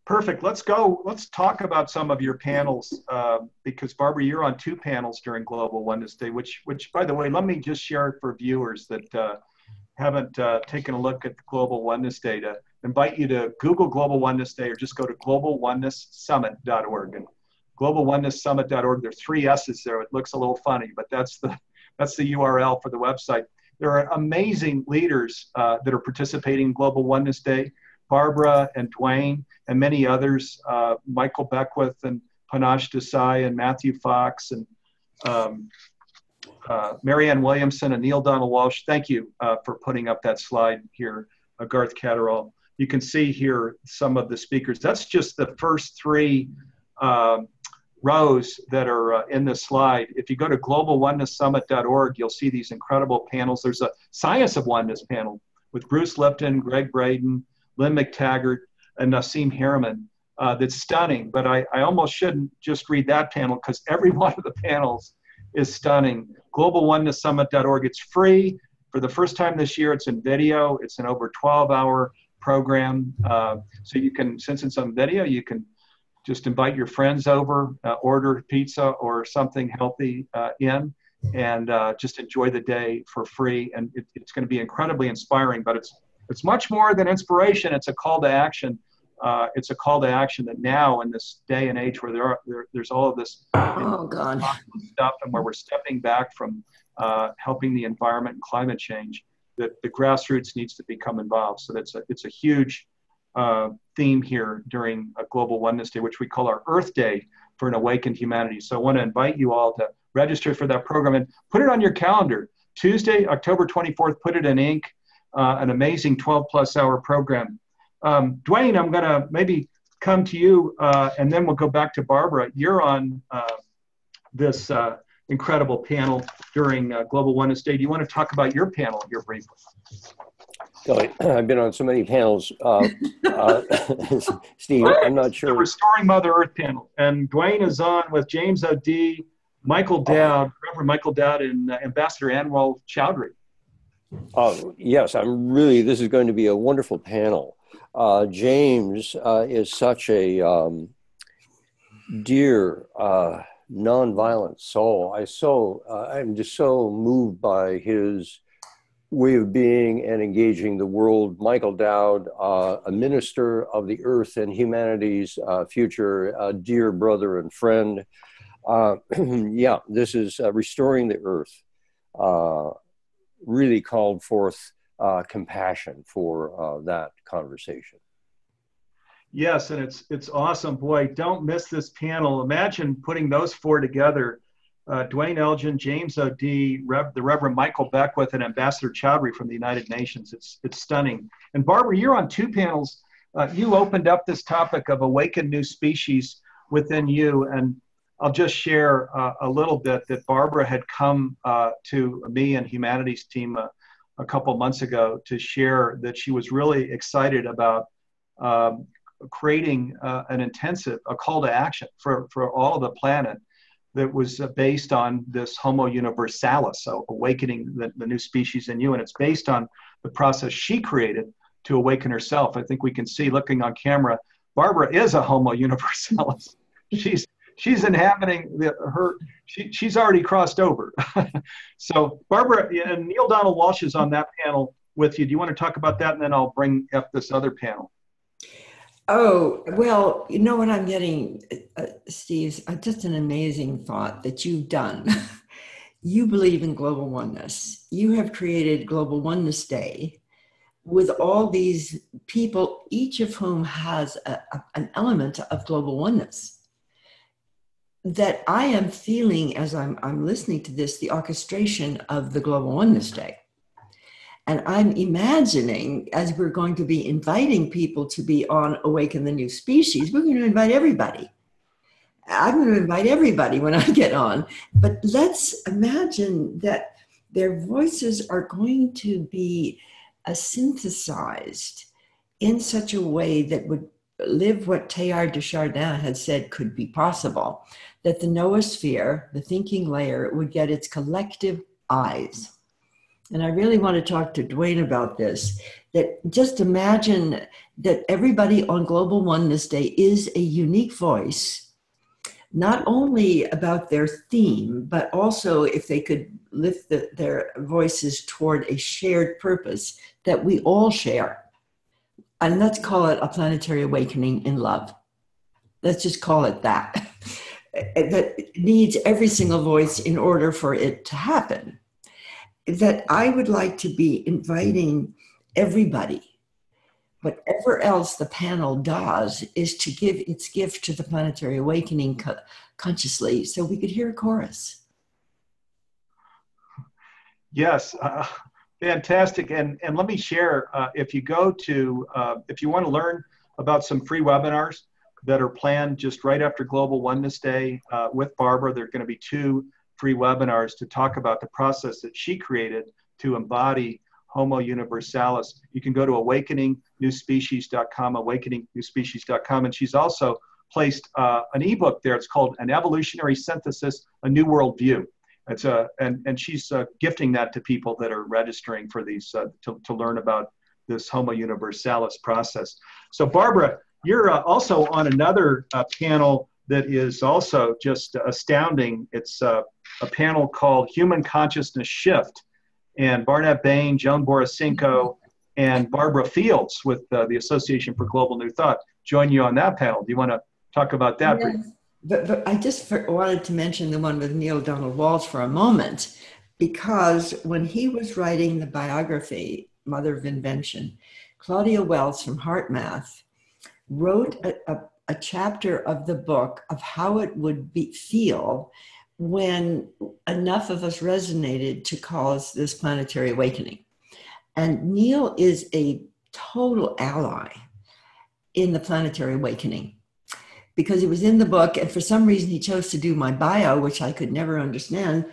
Perfect. Let's go. Let's talk about some of your panels, because Barbara, you're on 2 panels during Global Oneness Day, which, by the way, let me just share for viewers that haven't taken a look at Global Oneness Day, to invite you to Google Global Oneness Day, or just go to globalonesssummit.org. And globalonesssummit.org, there are 3 S's there. It looks a little funny, but that's the URL for the website. There are amazing leaders that are participating in Global Oneness Day. Barbara and Duane and many others, Michael Beckwith and Panache Desai and Matthew Fox and Marianne Williamson and Neil Donald Walsh. Thank you for putting up that slide here, Garth Catterall. You can see here some of the speakers. That's just the first 3 rows that are in this slide. If you go to globalonesssummit.org, you'll see these incredible panels. There's a Science of Oneness panel with Bruce Lipton, Greg Braden, Lynn McTaggart, and Nassim Harriman. That's stunning, but I almost shouldn't just read that panel, because every one of the panels is stunning. globalonesssummit.org. It's free. For the first time this year, it's in video. It's an over 12-hour program. So you can, since it's on video, you can just invite your friends over, order pizza or something healthy in, and just enjoy the day for free. And it's going to be incredibly inspiring, but it's much more than inspiration. It's a call to action. It's a call to action that now, in this day and age where there's all of this stuff, and where we're stepping back from helping the environment and climate change, that the grassroots needs to become involved. So it's a huge theme here during a Global Oneness Day, which we call our Earth Day for an Awakened Humanity. So I want to invite you all to register for that program and put it on your calendar. Tuesday, October 24th, put it in ink. An amazing 12+ hour program. Duane, I'm going to maybe come to you, and then we'll go back to Barbara. You're on this incredible panel during Global Oneness Day. Do you want to talk about your panel here briefly? I've been on so many panels. Steve, I'm not sure. The Restoring Mother Earth panel. And Duane is on with James O'D, Michael Dowd, Reverend Michael Dowd and Ambassador Anwar Chowdhury. Yes, this is going to be a wonderful panel. James is such a dear, nonviolent soul. I'm just so moved by his way of being and engaging the world. Michael Dowd, a minister of the earth and humanity's future, a dear brother and friend. Yeah, this is restoring the earth. Really called forth compassion for that conversation. Yes, and it's awesome. Boy, don't miss this panel. Imagine putting those four together. Duane Elgin, James O.D., the Reverend Michael Beckwith, and Ambassador Chowdhury from the United Nations. It's stunning. And Barbara, you're on two panels. You opened up this topic of awakened new species within you. And I'll just share a little bit that Barbara had come to me and Humanities team a couple months ago to share that she was really excited about creating an intensive, a call to action for all of the planet that was based on this Homo Universalis, so awakening the new species in you. And it's based on the process she created to awaken herself. I think we can see, looking on camera, Barbara is a Homo Universalis. She's inhabiting she's already crossed over. So Barbara and Neil Donald Walsh is on that panel with you. Do you want to talk about that? And then I'll bring up this other panel. Oh, well, you know what I'm getting, Steve, just an amazing thought that you've done. You believe in global oneness. You have created Global Oneness Day with all these people, each of whom has an element of global oneness. That I am feeling as I'm listening to this, the orchestration of the Global Oneness Day. And I'm imagining, as we're going to be inviting people to be on Awaken the New Species, we're going to invite everybody. I'm going to invite everybody when I get on. But let's imagine that their voices are going to be synthesized in such a way that would live what Teilhard de Chardin had said could be possible, that the noosphere, the thinking layer, would get its collective eyes. And I really want to talk to Duane about this, that just imagine that everybody on Global Oneness Day is a unique voice, not only about their theme, but also if they could lift their voices toward a shared purpose that we all share. And let's call it a planetary awakening in love. Let's just call it that. That needs every single voice in order for it to happen. That I would like to be inviting everybody. Whatever else the panel does is to give its gift to the planetary awakening consciously so we could hear a chorus. Yes, fantastic. And let me share, if you go to, if you want to learn about some free webinars that are planned just right after Global Oneness Day with Barbara, there are going to be 2 free webinars to talk about the process that she created to embody Homo Universalis. You can go to awakeningnewspecies.com, awakeningnewspecies.com, and she's also placed an ebook there. It's called An Evolutionary Synthesis, A New World View. It's and she's gifting that to people that are registering for these to learn about this Homo Universalis process. So Barbara, you're also on another panel that is also just astounding. It's a panel called Human Consciousness Shift. And Barnett Bain, Joan Borisenko, and Barbara Fields with the Association for Global New Thought join you on that panel. Do you want to talk about that? Yes. But I just wanted to mention the one with Neil Donald Walsh for a moment, because when he was writing the biography, Mother of Invention, Claudia Wells from HeartMath wrote a chapter of the book of how it would feel when enough of us resonated to cause this planetary awakening. And Neil is a total ally in the planetary awakening because it was in the book, and for some reason he chose to do my bio, which I could never understand,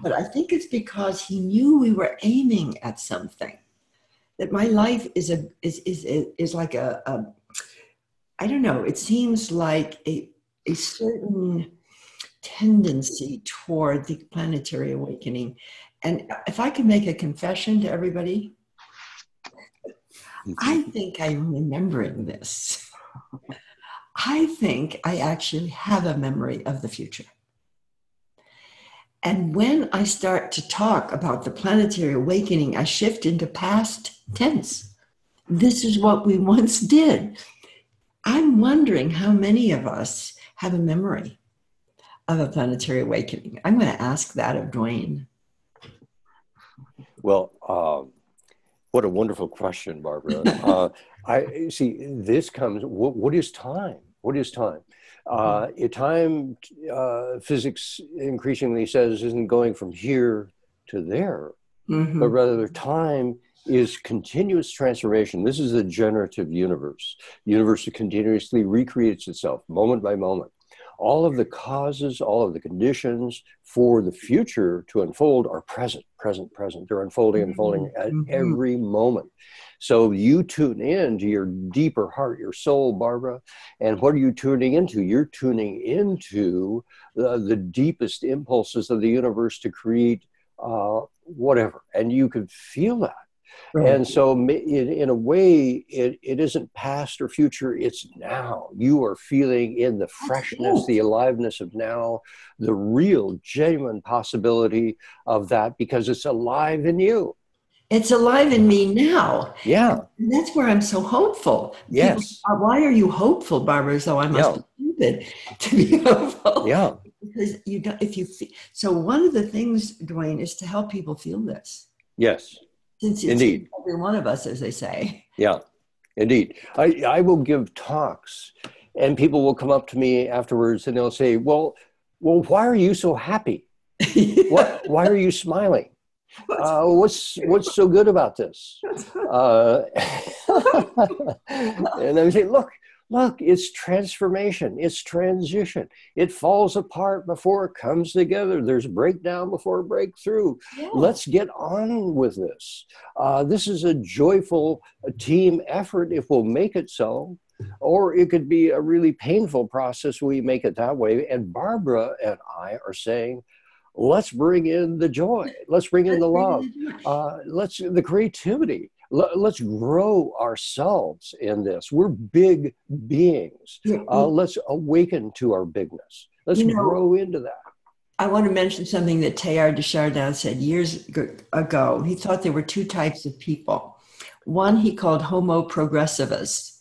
but I think it's because he knew we were aiming at something, that my life is like I don't know, it seems like a certain tendency toward the planetary awakening. And if I can make a confession to everybody, I think I'm remembering this. I think I actually have a memory of the future. And when I start to talk about the planetary awakening, I shift into past tense. This is what we once did. I'm wondering how many of us have a memory of a planetary awakening. I'm going to ask that of Duane. Well, what a wonderful question, Barbara. I see. This comes. What is time? What is time? Time, physics increasingly says, isn't going from here to there, but rather time is continuous transformation. This is a generative universe. The universe continuously recreates itself moment by moment. All of the causes, all of the conditions for the future to unfold are present. They're unfolding at every moment. So you tune in to your deeper heart, your soul, Barbara. And what are you tuning into? You're tuning into the deepest impulses of the universe to create whatever. And you can feel that. Right. And so in a way, it isn't past or future, it's now. You are feeling in the freshness, the aliveness of now, the real, genuine possibility of that because it's alive in you. It's alive in me now. Yeah. And that's where I'm so hopeful. Yes. People, why are you hopeful, Barbara? So I must be stupid to be hopeful. Yeah. Because you don't, so one of the things, Duane, is to help people feel this. Yes. Since it's indeed every one of us, as they say. Yeah, indeed. I will give talks and people will come up to me afterwards and they'll say, well, why are you so happy? Why are you smiling? What's so good about this? And I say, look, it's transformation. It's transition. It falls apart before it comes together. There's breakdown before breakthrough. Yeah. Let's get on with this. This is a joyful team effort if we'll make it so. Or it could be a really painful process. We make it that way. And Barbara and I are saying, let's bring in the joy. Let's bring in the love. The creativity. Let's grow ourselves in this. We're big beings. Let's awaken to our bigness. Let's grow into that. I want to mention something that Teilhard de Chardin said years ago. He thought there were two types of people. One he called Homo progressivus,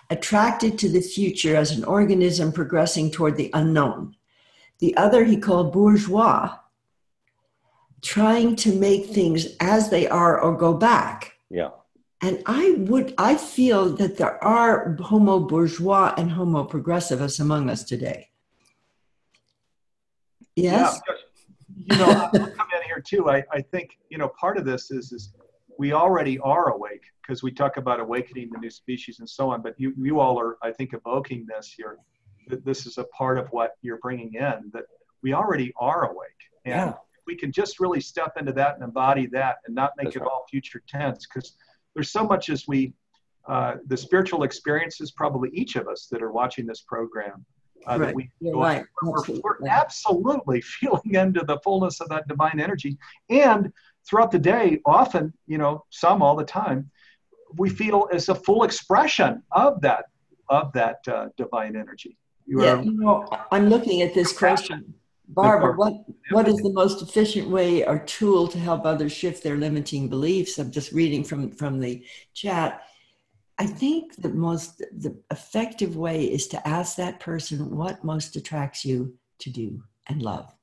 attracted to the future as an organism progressing toward the unknown. The other he called bourgeois, trying to make things as they are or go back. Yeah. And I feel that there are Homo bourgeois and Homo progressivus among us today. Yes? Yeah. I'll come in here too. I think, part of this is we already are awake because we talk about awakening the new species and so on, but you all are, I think, evoking this here. This is a part of what you're bringing in, that we already are awake. And if we can just really step into that and embody that and not make it all future tense, because there's so much as the spiritual experiences, probably each of us that are watching this program, that we're absolutely feeling into the fullness of that divine energy. And throughout the day, often, some all the time, we feel as a full expression of that divine energy. I'm looking at this question. Barbara, what is the most efficient way or tool to help others shift their limiting beliefs? I'm just reading from the chat. I think the effective way is to ask that person what most attracts you to do and love.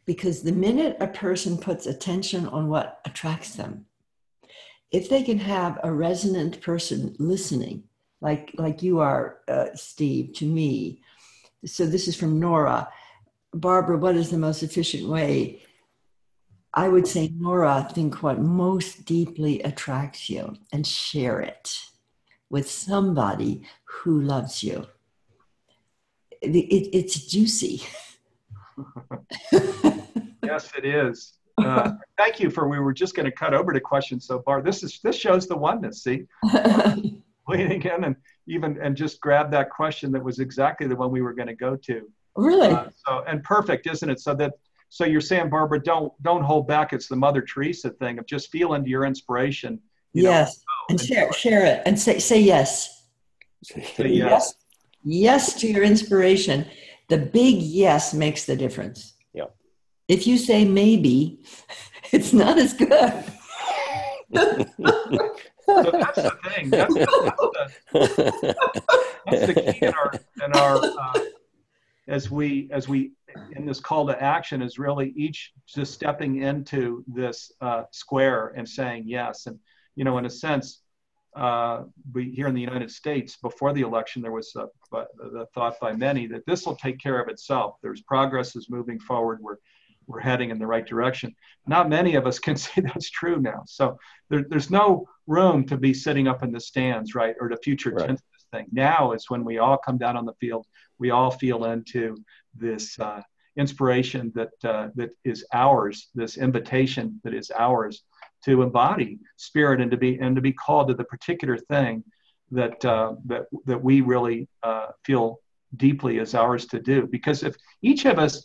Because the minute a person puts attention on what attracts them, if they can have a resonant person listening, like you are, Steve, to me. So this is from Nora. Barbara, what is the most efficient way? I would say, Nora, think what most deeply attracts you and share it with somebody who loves you. It's juicy. Yes, it is. Thank you we were just going to cut over to questions so far. This shows the oneness, see? Leaning in and just grab that question that was exactly the one we were going to go to. Really? And perfect, isn't it? So you're saying, Barbara, don't hold back. It's the Mother Teresa thing of just feel into your inspiration. Yes. And share it and say yes. Say yes. Yes to your inspiration. The big yes makes the difference. Yeah. If you say maybe, it's not as good. So that's the thing. That's the key in our as we in this call to action is really each just stepping into this square and saying yes. And in a sense, we here in the United States before the election there was the thought by many that this will take care of itself. There's progress is moving forward. We're heading in the right direction. Not many of us can say that's true now. So there's no room to be sitting up in the stands, right, or to future tense this thing. Now is when we all come down on the field. We all feel into this inspiration that is ours, this invitation that is ours to embody spirit and to be called to the particular thing that we really feel deeply is ours to do. Because if each of us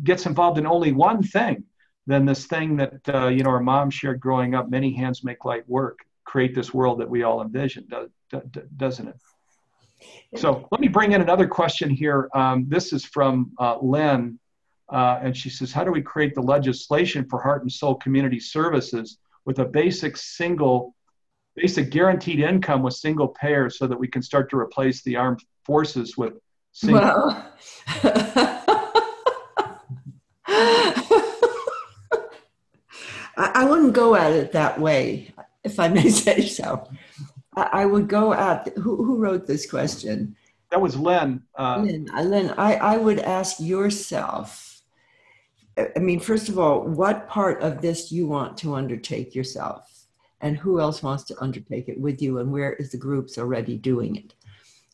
gets involved in only one thing, then this thing that our mom shared growing up, many hands make light work, create this world that we all envision, doesn't it? So let me bring in another question here. This is from Lynn, and she says, how do we create the legislation for heart and soul community services with a basic guaranteed income with single payer so that we can start to replace the armed forces with single? Well, I wouldn't go at it that way, if I may say so. I would go at, who wrote this question? That was Lynn. Lynn, I would ask yourself, I mean, first of all, what part of this you want to undertake yourself? And who else wants to undertake it with you? And where is the groups already doing it?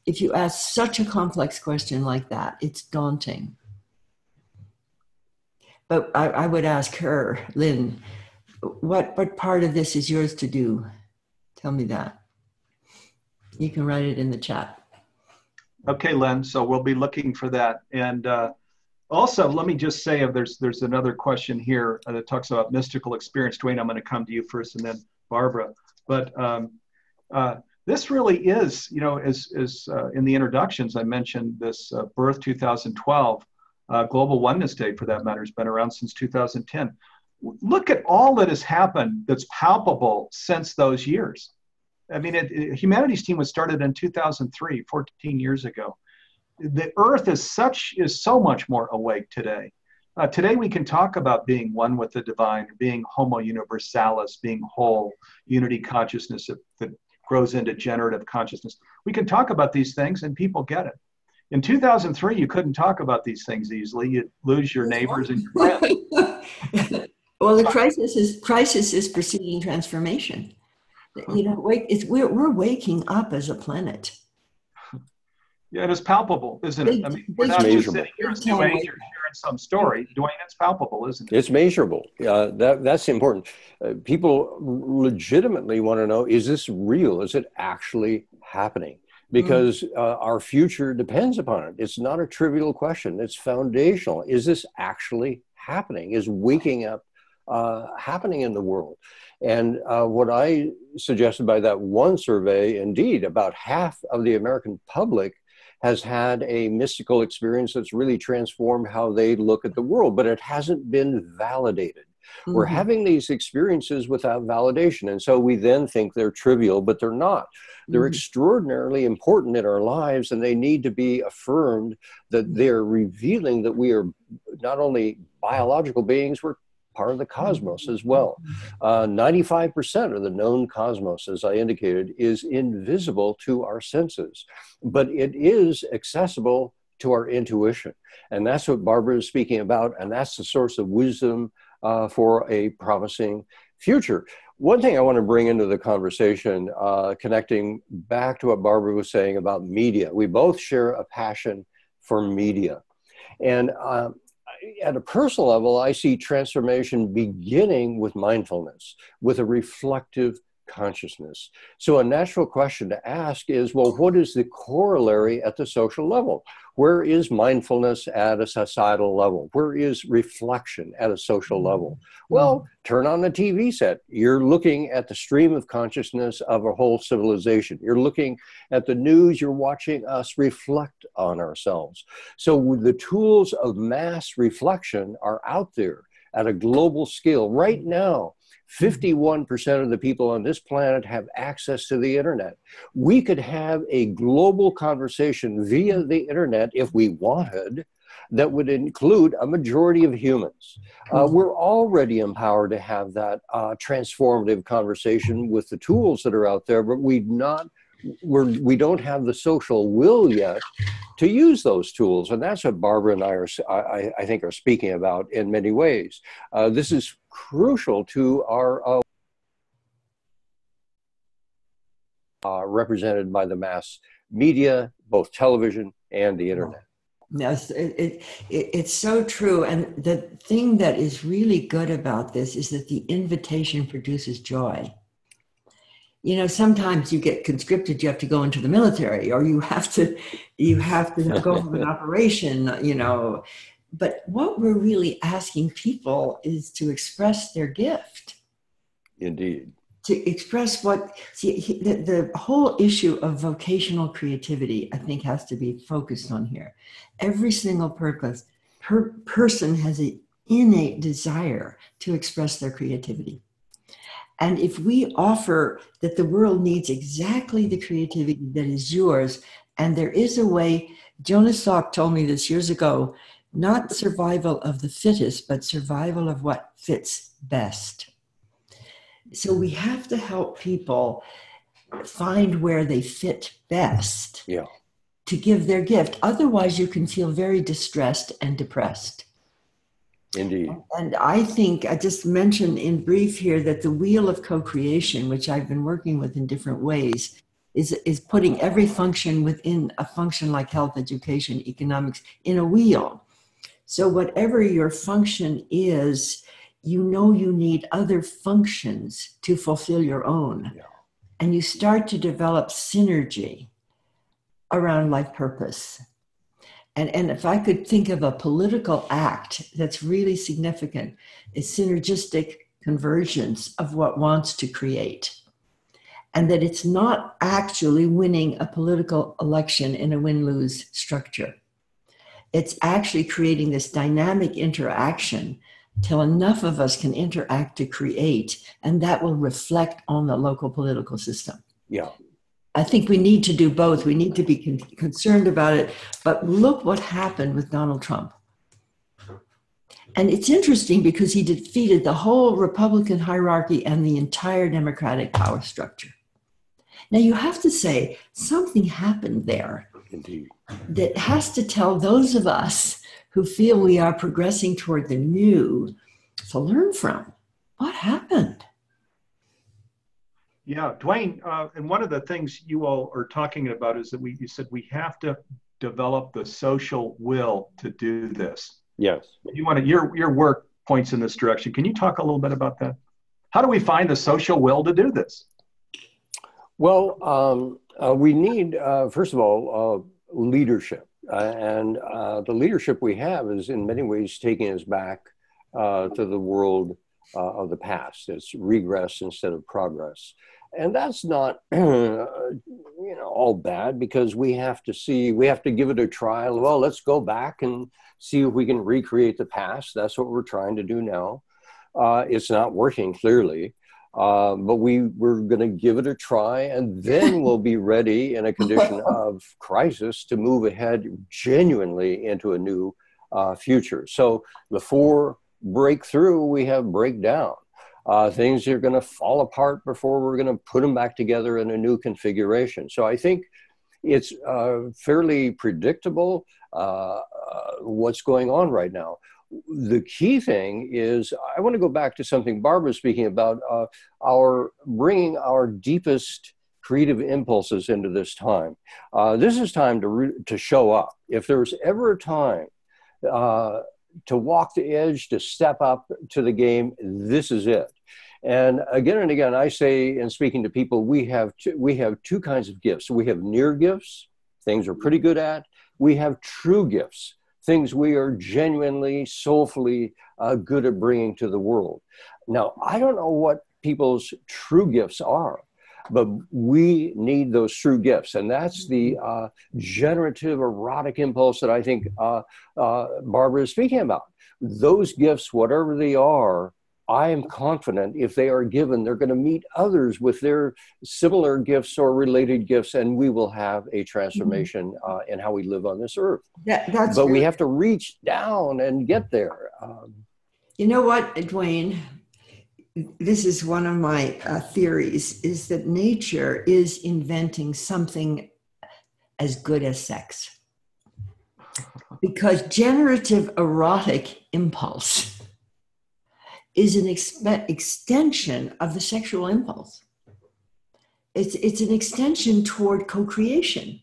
If you ask such a complex question like that, it's daunting. But I would ask her, Lynn, what part of this is yours to do? Tell me that. You can write it in the chat. Okay, Len. So we'll be looking for that. And also, let me just say, there's another question here that talks about mystical experience. Duane, I'm going to come to you first, and then Barbara. But this really is, as in the introductions, I mentioned this birth 2012, Global Oneness Day, for that matter, has been around since 2010. Look at all that has happened that's palpable since those years. I mean, Humanities Team was started in 2003, 14 years ago. The earth is so much more awake today. Today we can talk about being one with the divine, being homo universalis, being whole, unity consciousness that grows into generative consciousness. We can talk about these things and people get it. In 2003, you couldn't talk about these things easily. You'd lose your neighbors and your friends. Well, the crisis is preceding transformation. We're waking up as a planet. Yeah, it is palpable, isn't it? I mean, we're not just sitting here as New Age or sharing some story. Duane, it's palpable, isn't it? It's measurable. That's important. People legitimately want to know, is this real? Is it actually happening? Because our future depends upon it. It's not a trivial question. It's foundational. Is this actually happening? Is waking up happening in the world? And what I suggested by that one survey, indeed, about half of the American public has had a mystical experience that's really transformed how they look at the world, but it hasn't been validated. Mm-hmm. We're having these experiences without validation. And so we then think they're trivial, but they're not. They're extraordinarily important in our lives, and they need to be affirmed that they're revealing that we are not only biological beings, we're part of the cosmos as well. 95% of the known cosmos, as I indicated, is invisible to our senses, but it is accessible to our intuition. And that's what Barbara is speaking about, and that's the source of wisdom for a promising future. One thing I want to bring into the conversation, connecting back to what Barbara was saying about media. We both share a passion for media. And at a personal level, I see transformation beginning with mindfulness, with a reflective consciousness. So a natural question to ask is, well, what is the corollary at the social level? Where is mindfulness at a societal level? Where is reflection at a social level? Well, turn on the TV set. You're looking at the stream of consciousness of a whole civilization. You're looking at the news. You're watching us reflect on ourselves. So the tools of mass reflection are out there at a global scale. Right now, 51% of the people on this planet have access to the internet. We could have a global conversation via the internet if we wanted, that would include a majority of humans. We're already empowered to have that transformative conversation with the tools that are out there, but we don't have the social will yet to use those tools. And that's what Barbara and I think are speaking about in many ways. This is crucial to our represented by the mass media, both television and the internet. Yes, it's so true. And the thing that is really good about this is that the invitation produces joy. You know, sometimes you get conscripted, you have to go into the military, or you have to go from an operation, you know. But what we're really asking people is to express their gift. Indeed. To express the whole issue of vocational creativity, I think, has to be focused on here. Every single person has an innate desire to express their creativity. And if we offer that the world needs exactly the creativity that is yours, and there is a way, Jonas Salk told me this years ago, not survival of the fittest, but survival of what fits best. So we have to help people find where they fit best to give their gift. Otherwise, you can feel very distressed and depressed. Indeed. And I think I just mentioned in brief here that the wheel of co-creation, which I've been working with in different ways, is putting every function within a function like health, education, economics in a wheel. So whatever your function is, you know you need other functions to fulfill your own. Yeah. And you start to develop synergy around life purpose. And if I could think of a political act that's really significant, is synergistic convergence of what wants to create. And that it's not actually winning a political election in a win-lose structure. It's actually creating this dynamic interaction till enough of us can interact to create, and that will reflect on the local political system. Yeah. I think we need to do both. We need to be concerned about it. But look what happened with Donald Trump. And it's interesting because he defeated the whole Republican hierarchy and the entire Democratic power structure. Now you have to say something happened there. Indeed. That has to tell those of us who feel we are progressing toward the new to learn from. What happened? Yeah, Duane, and one of the things you all are talking about is that you said we have to develop the social will to do this. Yes. Your work points in this direction. Can you talk a little bit about that? How do we find the social will to do this? Well, we need, first of all, leadership. And the leadership we have is in many ways taking us back to the world of the past. It's regress instead of progress. And that's not, all bad, because we have to give it a trial. Well, let's go back and see if we can recreate the past. That's what we're trying to do now. It's not working, clearly. But we're going to give it a try, and then we'll be ready in a condition of crisis to move ahead genuinely into a new future. So before breakthrough, we have breakdown. Things are going to fall apart before we're going to put them back together in a new configuration. So I think it's fairly predictable what's going on right now. The key thing is, I want to go back to something Barbara was speaking about, bringing our deepest creative impulses into this time. This is time to show up. If there's ever a time to walk the edge, to step up to the game, this is it. And again, I say in speaking to people, we have two kinds of gifts. We have near gifts, things we're pretty good at. We have true gifts, things we are genuinely, soulfully good at bringing to the world. Now, I don't know what people's true gifts are, but we need those true gifts. And that's the generative erotic impulse that I think Barbara is speaking about. Those gifts, whatever they are, I am confident if they are given, they're going to meet others with their similar gifts or related gifts, and we will have a transformation in how we live on this earth. But we have to reach down and get there. You know what, Duane? This is one of my theories, is that nature is inventing something as good as sex. Because generative erotic impulse is an extension of the sexual impulse. It's an extension toward co-creation.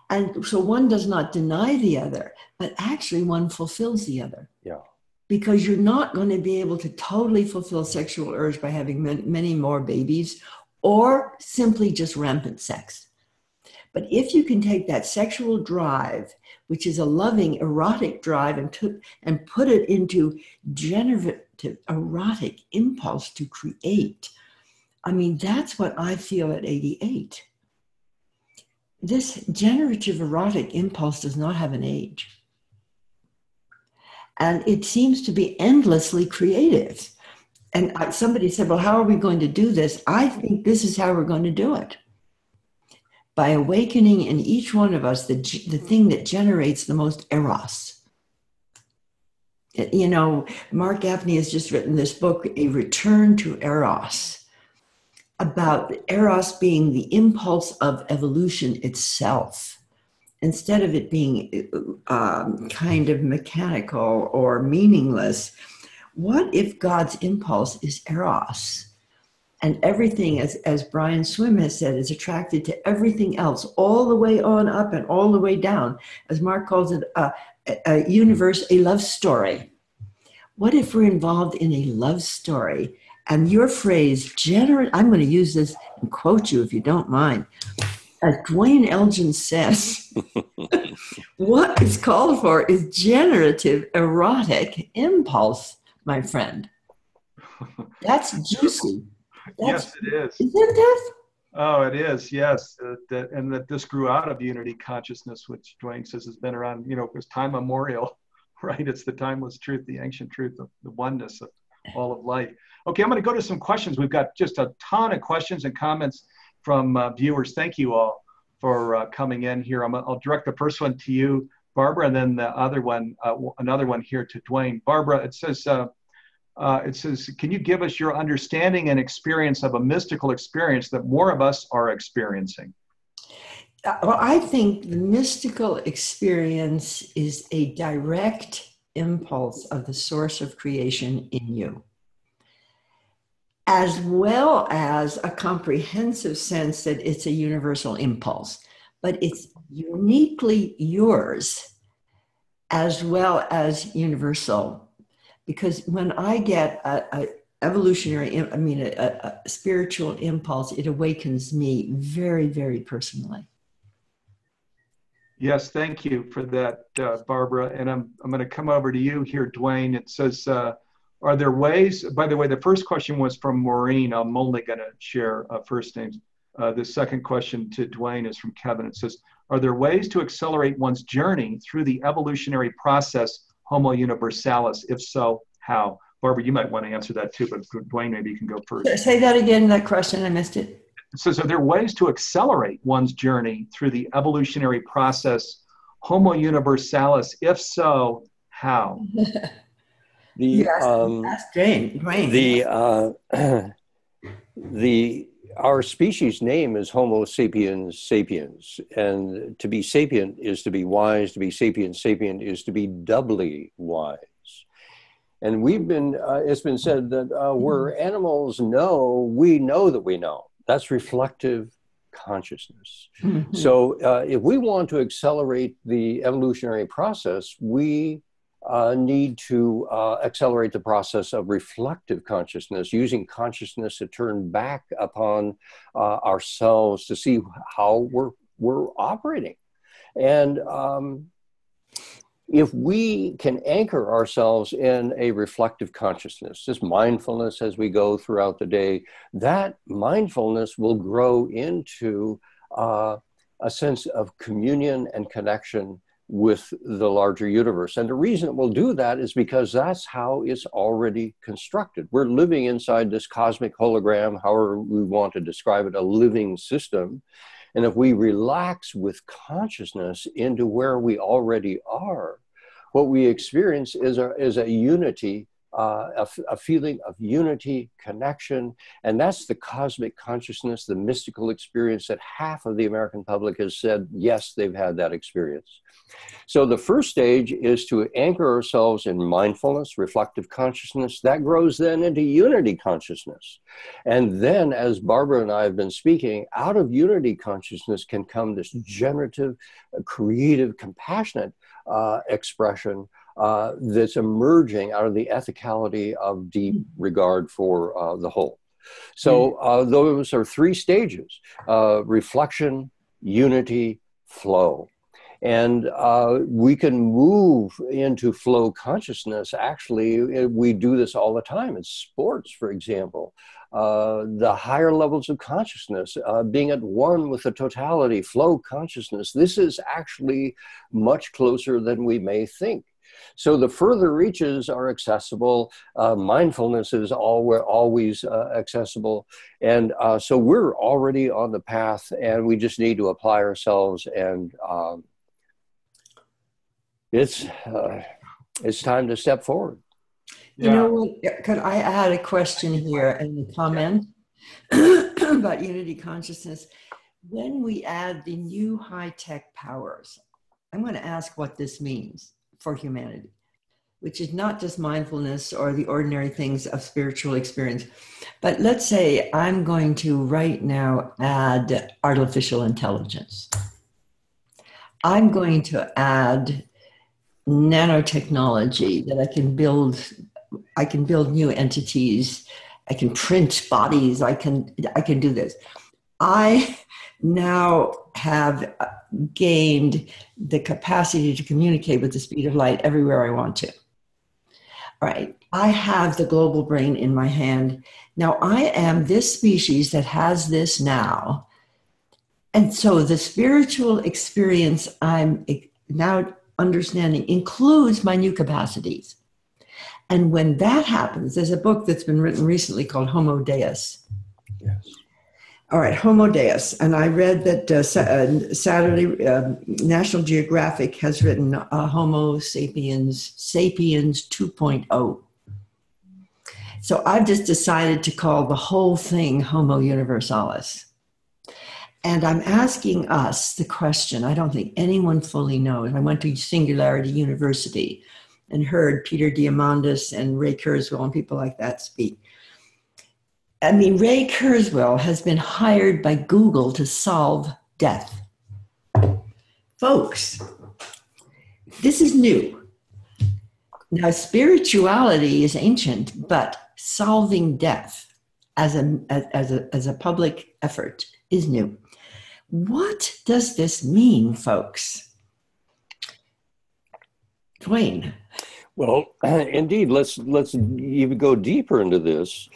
And so one does not deny the other, but actually one fulfills the other. Yeah. Because you're not going to be able to totally fulfill sexual urge by having many more babies or simply just rampant sex. But if you can take that sexual drive, which is a loving, erotic drive, and put it into generative, erotic impulse to create, I mean, that's what I feel at 88. This generative erotic impulse does not have an age. And it seems to be endlessly creative. And somebody said, well, how are we going to do this? I think this is how we're going to do it. By awakening in each one of us the thing that generates the most eros. You know, Mark Gaffney has just written this book, A Return to Eros, about eros being the impulse of evolution itself. Instead of it being kind of mechanical or meaningless, what if God's impulse is eros? And everything, as Brian Swim has said, is attracted to everything else, all the way on up and all the way down. As Mark calls it, a universe, a love story. What if we're involved in a love story? And your phrase, I'm going to use this and quote you if you don't mind. As Duane Elgin says, what is called for is generative erotic impulse, my friend. That's juicy. Yes, it is. Isn't it? Oh, it is. Yes. And that this grew out of unity consciousness, which Duane says has been around, you know, it was time immemorial, right? It's the timeless truth, the ancient truth of the oneness of all of life. Okay, I'm going to go to some questions. We've got just a ton of questions and comments from viewers. Thank you all for coming in here. I'll direct the first one to you, Barbara, and then the other one, another one here to Duane. Barbara, it says, can you give us your understanding and experience of a mystical experience that more of us are experiencing? Well, I think the mystical experience is a direct impulse of the source of creation in you, as well as a comprehensive sense that it's a universal impulse, but it's uniquely yours as well as universal. Because when I get a spiritual impulse, it awakens me very, very personally. Yes, thank you for that, Barbara. And I'm going to come over to you here, Duane. It says, are there ways, by the way, the first question was from Maureen. I'm only going to share first names. The second question to Duane is from Kevin. It says, are there ways to accelerate one's journey through the evolutionary process, Homo universalis? If so, how? Barbara, you might want to answer that too, but Duane, maybe you can go first. Say that again, that question, I missed it. It says, are there ways to accelerate one's journey through the evolutionary process, Homo universalis? If so, how? Our species name is Homo sapiens sapiens, and to be sapient is to be wise. To be sapient is to be doubly wise. And it's been said that where animals know, we know that we know. That's reflective consciousness. Mm-hmm. So if we want to accelerate the evolutionary process, we need to accelerate the process of reflective consciousness, using consciousness to turn back upon ourselves to see how we're operating. And if we can anchor ourselves in a reflective consciousness, just mindfulness as we go throughout the day, that mindfulness will grow into a sense of communion and connection with the larger universe. And the reason it will do that is because that's how it's already constructed. We're living inside this cosmic hologram, however we want to describe it, a living system. And if we relax with consciousness into where we already are, what we experience is a unity, a feeling of unity, connection, and that's the cosmic consciousness, the mystical experience that half of the American public has said, yes, they've had that experience. So the first stage is to anchor ourselves in mindfulness, reflective consciousness. That grows then into unity consciousness. And then, as Barbara and I have been speaking, out of unity consciousness can come this generative, creative, compassionate expression that's emerging out of the ethicality of deep regard for the whole. So those are three stages: reflection, unity, flow. And we can move into flow consciousness. Actually, we do this all the time in sports, for example. The higher levels of consciousness, being at one with the totality, flow consciousness. This is actually much closer than we may think. So the further reaches are accessible. Mindfulness is always accessible. And so we're already on the path, and we just need to apply ourselves, and it's time to step forward. You know what? Could I add a question here and a comment about unity consciousness? When we add the new high-tech powers, I'm going to ask what this means for humanity, which is not just mindfulness or the ordinary things of spiritual experience. But let's say I'm going to right now add artificial intelligence. I'm going to add nanotechnology that I can build new entities. I can print bodies. I can do this. I now have gained the capacity to communicate with the speed of light everywhere I want to. All right. I have the global brain in my hand. Now I am this species that has this now. And so the spiritual experience I'm now understanding includes my new capacities. And when that happens, there's a book that's been written recently called Homo Deus. Yes. All right, Homo Deus. And I read that Saturday, National Geographic has written Homo Sapiens 2.0. So I've just decided to call the whole thing Homo Universalis. And I'm asking us the question, I don't think anyone fully knows. I went to Singularity University and heard Peter Diamandis and Ray Kurzweil and people like that speak. I mean, Ray Kurzweil has been hired by Google to solve death. Folks, this is new. Now, spirituality is ancient, but solving death as a public effort is new. What does this mean, folks? Duane. Well, indeed, let's even go deeper into this.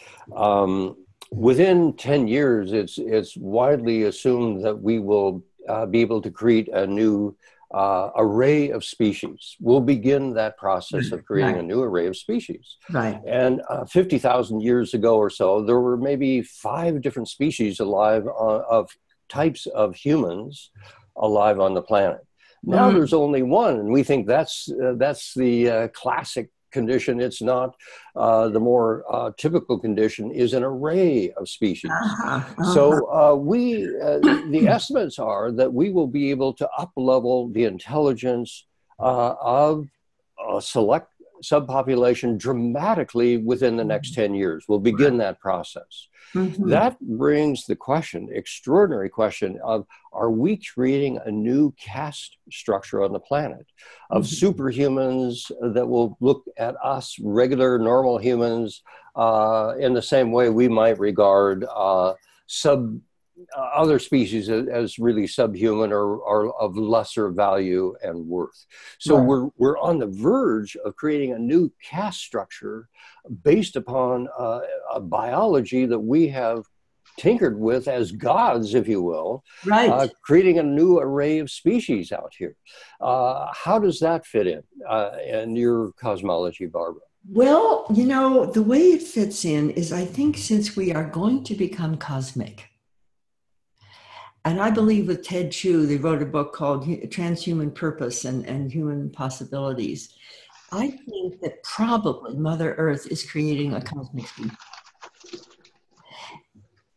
Within 10 years, it's widely assumed that we will be able to create a new array of species. We'll begin that process of creating a new array of species. Right. And 50,000 years ago or so, there were maybe 5 different species alive of types of humans alive on the planet. Now there's only one, and we think that's the classic condition. It's not. The more typical condition is an array of species. So the estimates are that we will be able to up-level the intelligence of a select subpopulation dramatically within the next 10 years. We'll begin that process. Mm-hmm. That brings the question, extraordinary question of, are we creating a new caste structure on the planet of superhumans that will look at us, regular, normal humans, in the same way we might regard other species as really subhuman or of lesser value and worth. So we're on the verge of creating a new caste structure based upon a biology that we have tinkered with as gods, if you will, creating a new array of species out here. How does that fit in your cosmology, Barbara? Well, you know, the way it fits in is, I think, since we are going to become cosmic, and I believe with Ted Chu, they wrote a book called Transhuman Purpose and Human Possibilities. I think that probably Mother Earth is creating a cosmic species.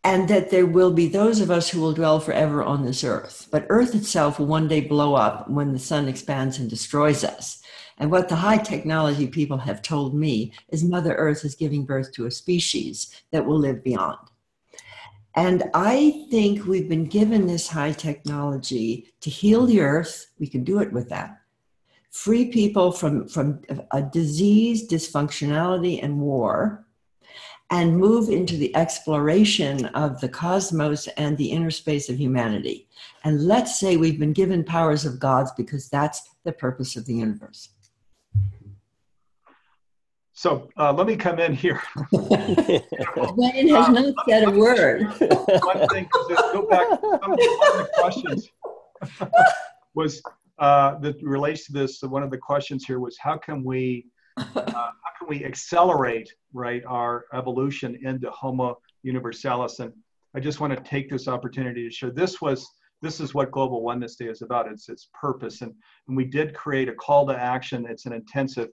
And that there will be those of us who will dwell forever on this earth. But Earth itself will one day blow up when the sun expands and destroys us. And what the high technology people have told me is Mother Earth is giving birth to a species that will live beyond. And I think we've been given this high technology to heal the earth. We can do it with that. Free people from a disease, dysfunctionality, and war, and move into the exploration of the cosmos and the inner space of humanity. And let's say we've been given powers of gods because that's the purpose of the universe. So let me come in here. Duane has not said a word. One thing, to go back, one of the questions was that relates to this. One of the questions here was, how can we accelerate, right, our evolution into Homo Universalis? And I just want to take this opportunity to show this is what Global Oneness Day is about. It's its purpose, and we did create a call to action. It's an intensive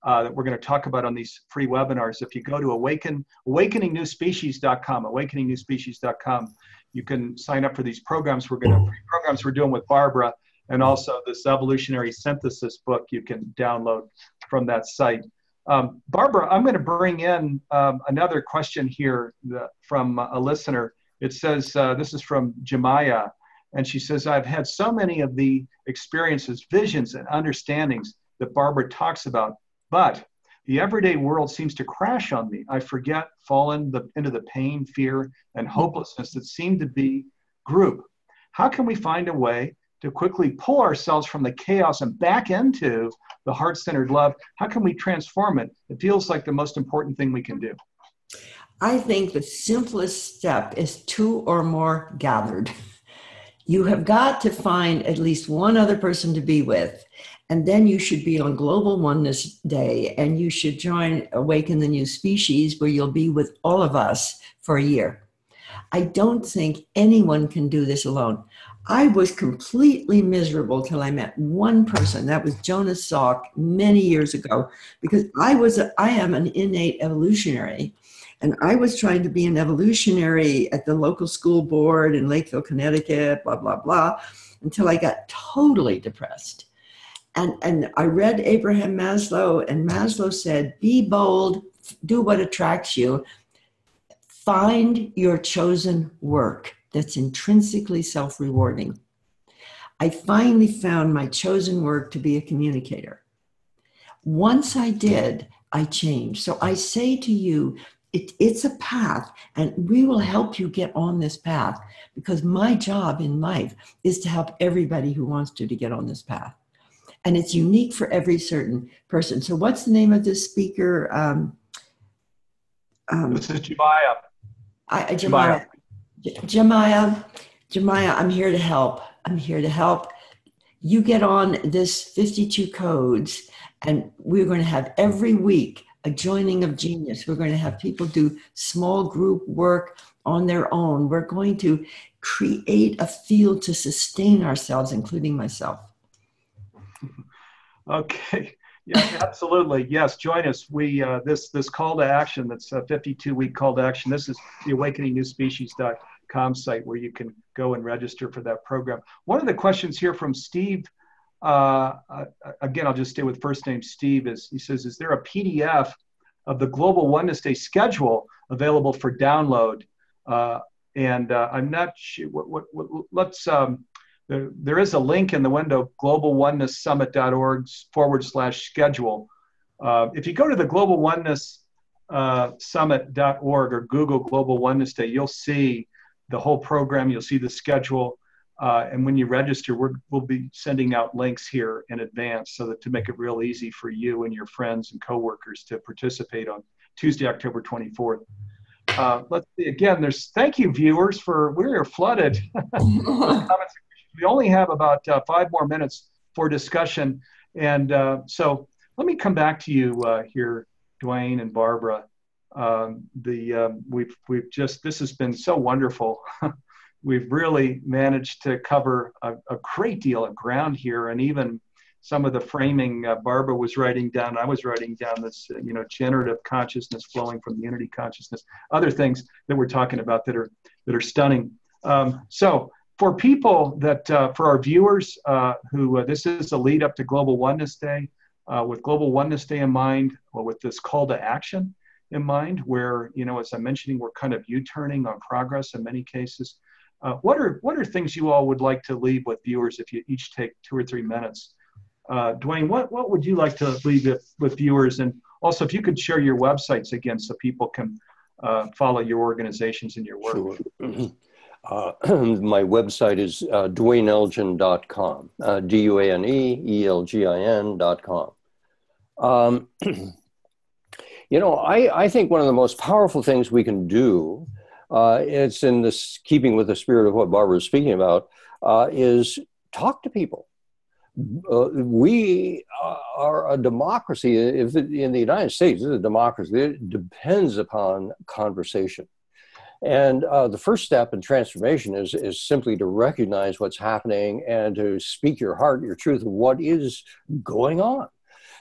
that we're going to talk about on these free webinars. If you go to awakeningnewspecies.com, you can sign up for these programs. Free programs we're doing with Barbara, and also this evolutionary synthesis book you can download from that site. Barbara, I'm going to bring in another question here from a listener. It says, this is from Jemaya, and she says, I've had so many of the experiences, visions, and understandings that Barbara talks about, but the everyday world seems to crash on me. I forget, fall into the pain, fear, and hopelessness that seem to be group. How can we find a way to quickly pull ourselves from the chaos and back into the heart-centered love? How can we transform it? It feels like the most important thing we can do. I think the simplest step is 2 or more gathered. You have got to find at least one other person to be with. And then you should be on Global Oneness Day, and you should join Awaken the New Species, where you'll be with all of us for a year. I don't think anyone can do this alone. I was completely miserable till I met one person. That was Jonas Salk many years ago, because I am an innate evolutionary, and I was trying to be an evolutionary at the local school board in Lakeville, Connecticut, blah, blah, blah, until I got totally depressed. And I read Abraham Maslow, and Maslow said, be bold, do what attracts you, find your chosen work that's intrinsically self-rewarding. I finally found my chosen work to be a communicator. Once I did, I changed. So I say to you, it's a path, and we will help you get on this path, because my job in life is to help everybody who wants to get on this path. And it's unique for every certain person. So what's the name of this speaker? This is Jemaya. Jemaya, I'm here to help. I'm here to help. You get on this 52 codes, and we're going to have every week a joining of genius. We're going to have people do small group work on their own. We're going to create a field to sustain ourselves, including myself. Okay. Yeah, absolutely. Yes, join us. We this call to action, that's a 52-week call to action. This is the awakeningnewspecies.com site where you can go and register for that program. One of the questions here from Steve again, I'll just stay with first name Steve. He says, is there a PDF of the Global Oneness Day schedule available for download? I'm not sure. There is a link in the window, globalonenesssummit.org/schedule. If you go to the Global Oneness Summit.org or Google Global Oneness Day, you'll see the whole program. You'll see the schedule. And when you register, we'll be sending out links here in advance so that to make it real easy for you and your friends and coworkers to participate on Tuesday, October 24th. Let's see, again, thank you, viewers, we're flooded. We only have about 5 more minutes for discussion. And so let me come back to you here, Duane and Barbara. This has been so wonderful. We've really managed to cover a great deal of ground here, and even some of the framing Barbara was writing down. I was writing down this, generative consciousness flowing from the unity consciousness, other things that we're talking about that are stunning. So for people for our viewers who this is a lead up to Global Oneness Day, with Global Oneness Day in mind, or with this call to action in mind, where, as I'm mentioning, we're kind of U-turning on progress in many cases. What are things you all would like to leave with viewers if you each take 2 or 3 minutes? Duane, what would you like to leave with viewers? And also, if you could share your websites again so people can follow your organizations and your work. Sure. My website is DuaneElgin.com, DuaneElgin.com. I think one of the most powerful things we can do, it's in this keeping with the spirit of what Barbara was speaking about, is talk to people. We are a democracy. If in the United States, it's a democracy. It depends upon conversation. And the first step in transformation is simply to recognize what's happening and to speak your heart, your truth, what is going on.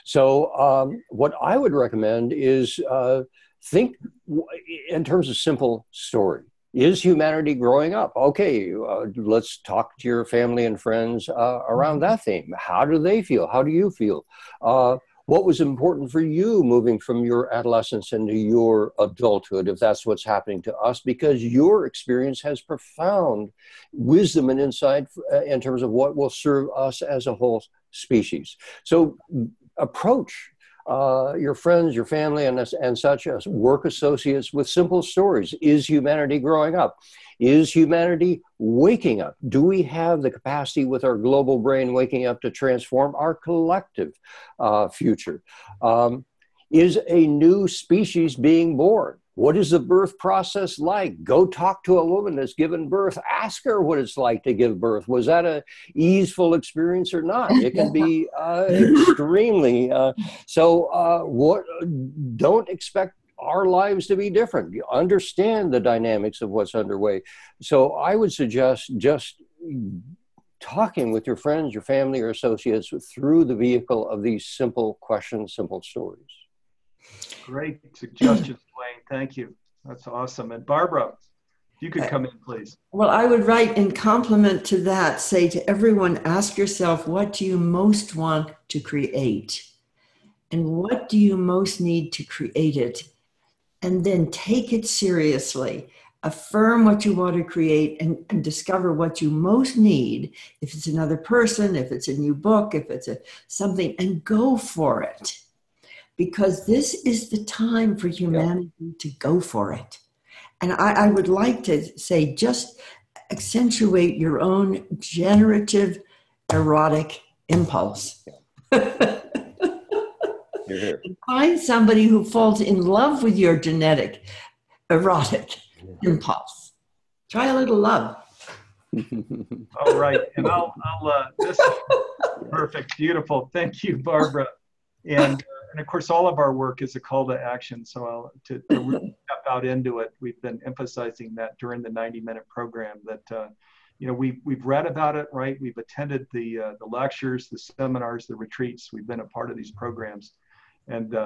So what I would recommend is think in terms of simple story. Is humanity growing up? Okay, let's talk to your family and friends around that theme. How do they feel? How do you feel? What was important for you moving from your adolescence into your adulthood, if that's what's happening to us? Because your experience has profound wisdom and insight in terms of what will serve us as a whole species. So approach your friends, your family, and such as work associates with simple stories. Is humanity growing up? Is humanity waking up? Do we have the capacity with our global brain waking up to transform our collective future? Is a new species being born? What is the birth process like? Go talk to a woman that's given birth. Ask her what it's like to give birth. Was that a easeful experience or not? It can be extremely. Don't expect our lives to be different. You understand the dynamics of what's underway. So I would suggest just talking with your friends, your family, or associates through the vehicle of these simple questions, simple stories. Great suggestions, Duane. Thank you. That's awesome. And Barbara, if you could come in, please. Well, I would write in compliment to that, say to everyone, ask yourself, what do you most want to create? And what do you most need to create it? And then take it seriously. Affirm what you want to create and discover what you most need. If it's another person, if it's a new book, if it's something, and go for it. Because this is the time for humanity to go for it. And I would like to say, just accentuate your own generative, erotic impulse. Find somebody who falls in love with your genetic, erotic impulse. Try a little love. All right. And this is perfect. Beautiful. Thank you, Barbara. And of course, all of our work is a call to action. So to really step out into it, we've been emphasizing that during the 90-minute program that, we've read about it, right? We've attended the lectures, the seminars, the retreats. We've been a part of these programs. And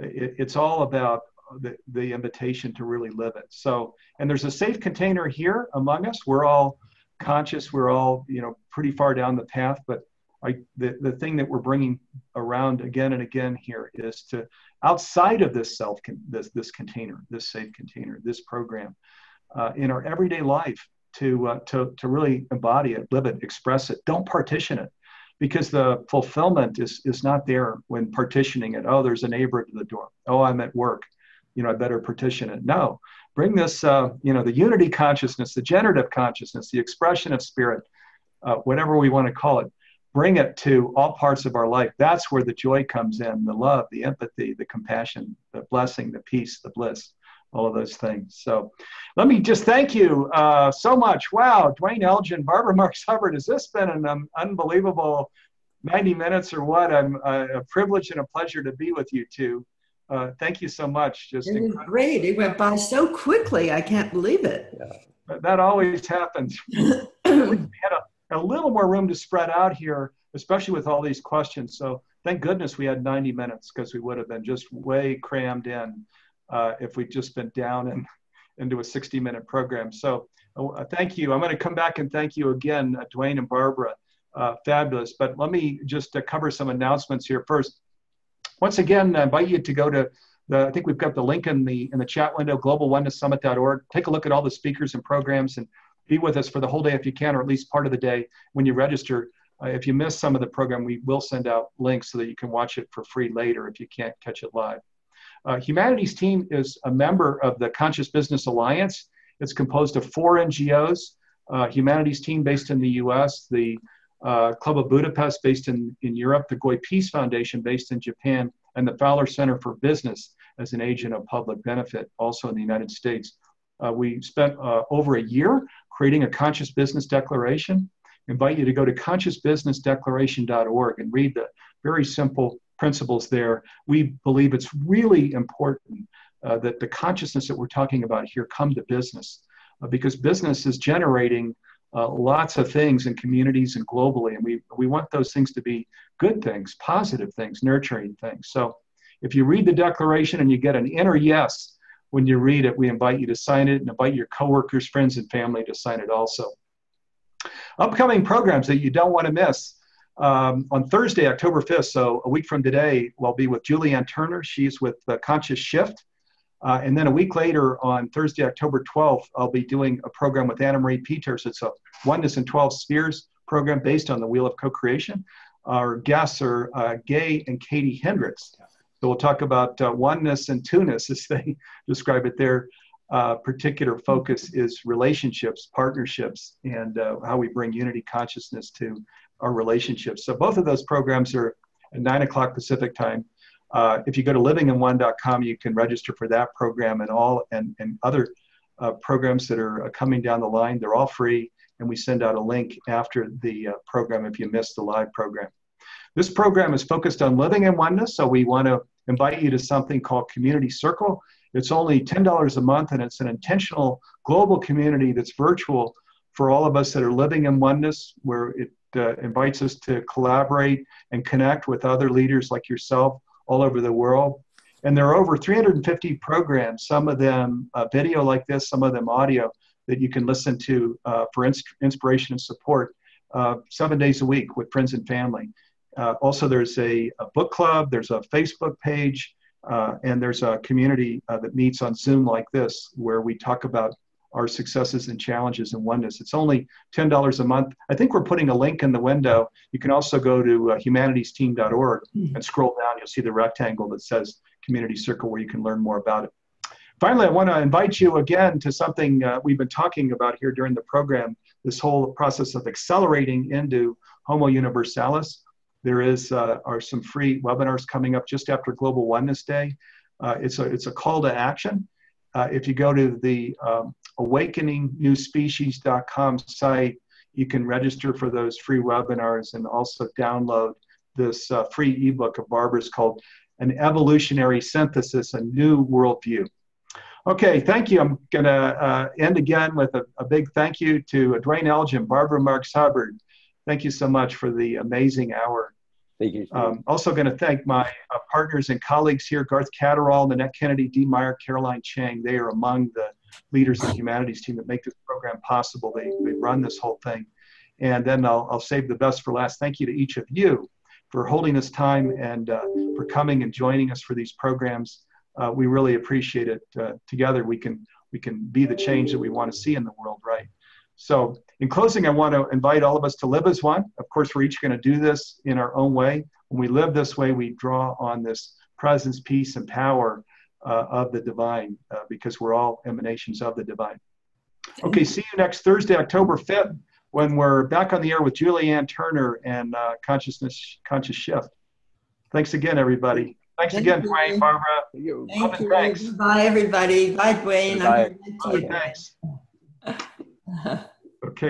it's all about the invitation to really live it. So, and there's a safe container here among us. We're all conscious. We're all, pretty far down the path, but The thing that we're bringing around again and again here is to, outside of this this container, this safe container, this program, in our everyday life, to really embody it, live it, express it. Don't partition it, because the fulfillment is not there when partitioning it. Oh, there's a neighbor at the door. Oh, I'm at work. I better partition it. No, bring this, the unity consciousness, the generative consciousness, the expression of spirit, whatever we want to call it. Bring it to all parts of our life. That's where the joy comes in, the love, the empathy, the compassion, the blessing, the peace, the bliss, all of those things. So let me just thank you so much. Wow, Duane Elgin, Barbara Marx Hubbard, has this been an unbelievable 90 minutes or what? I'm a privilege and a pleasure to be with you two. Thank you so much. Just it was great. It went by so quickly. I can't believe it. Yeah. That always happens. We had a little more room to spread out here, especially with all these questions. So thank goodness we had 90 minutes, because we would have been just way crammed in if we'd just been down and into a 60-minute program. So thank you. I'm going to come back and thank you again, Duane and Barbara. Fabulous. But let me just cover some announcements here first. Once again, I invite you to go to I think we've got the link in the chat window, globalonenesssummit.org. Take a look at all the speakers and programs and be with us for the whole day if you can, or at least part of the day when you register. If you miss some of the program, we will send out links so that you can watch it for free later if you can't catch it live. Humanities Team is a member of the Conscious Business Alliance. It's composed of 4 NGOs, Humanities Team based in the US, the Club of Budapest based in Europe, the Goy Peace Foundation based in Japan, and the Fowler Center for Business as an agent of public benefit, also in the United States. We spent over a year creating a conscious business declaration. I invite you to go to consciousbusinessdeclaration.org and read the very simple principles there. We believe it's really important that the consciousness that we're talking about here come to business, because business is generating lots of things in communities and globally, and we want those things to be good things, positive things, nurturing things. So if you read the declaration and you get an inner yes when you read it, we invite you to sign it and invite your coworkers, friends, and family to sign it also. Upcoming programs that you don't want to miss. On Thursday, October 5th, so a week from today, we'll be with Julianne Turner. She's with Conscious Shift. And then a week later, on Thursday, October 12th, I'll be doing a program with Anna Marie Peters. It's a Oneness in 12 Spheres program based on the Wheel of Co-Creation. Our guests are Gay and Katie Hendricks. So we'll talk about oneness and two-ness, as they describe it. Their particular focus is relationships, partnerships, and how we bring unity consciousness to our relationships. So both of those programs are at 9 o'clock Pacific time. If you go to livinginone.com, you can register for that program and other programs that are coming down the line. They're all free, and we send out a link after the program if you missed the live program. This program is focused on living in oneness, so we want to invite you to something called Community Circle. It's only $10 a month, and it's an intentional global community that's virtual for all of us that are living in oneness, where it invites us to collaborate and connect with other leaders like yourself all over the world. And there are over 350 programs, some of them video like this, some of them audio, that you can listen to for inspiration and support 7 days a week with friends and family. Also, there's a book club, there's a Facebook page, and there's a community that meets on Zoom like this, where we talk about our successes and challenges in oneness. It's only $10 a month. I think we're putting a link in the window. You can also go to humanitiesteam.org and scroll down. You'll see the rectangle that says Community Circle, where you can learn more about it. Finally, I want to invite you again to something we've been talking about here during the program, this whole process of accelerating into Homo Universalis. There are some free webinars coming up just after Global Oneness Day. It's a call to action. If you go to the awakeningnewspecies.com site, you can register for those free webinars and also download this free ebook of Barbara's called An Evolutionary Synthesis, A New Worldview. Okay, thank you. I'm going to end again with a big thank you to Duane Elgin, Barbara Marx Hubbard. Thank you so much for the amazing hour. Thank you. Also going to thank my partners and colleagues here, Garth Catterall, Nanette Kennedy, Dee Meyer, Caroline Chang. They are among the leaders of the Humanities Team that make this program possible. They run this whole thing. and then I'll save the best for last. Thank you to each of you for holding this time and for coming and joining us for these programs. We really appreciate it. Together we can be the change that we want to see in the world, right? So in closing, I want to invite all of us to live as one. Of course, we're each going to do this in our own way. When we live this way, we draw on this presence, peace, and power of the divine, because we're all emanations of the divine. Okay, see you next Thursday, October 5th, when we're back on the air with Julianne Turner and Conscious Shift. Thanks again, everybody. Thanks again, Duane, Barbara. Thank you. Thanks. Bye, everybody. Bye, Duane. Bye. I'm going to you. Thanks. Okay.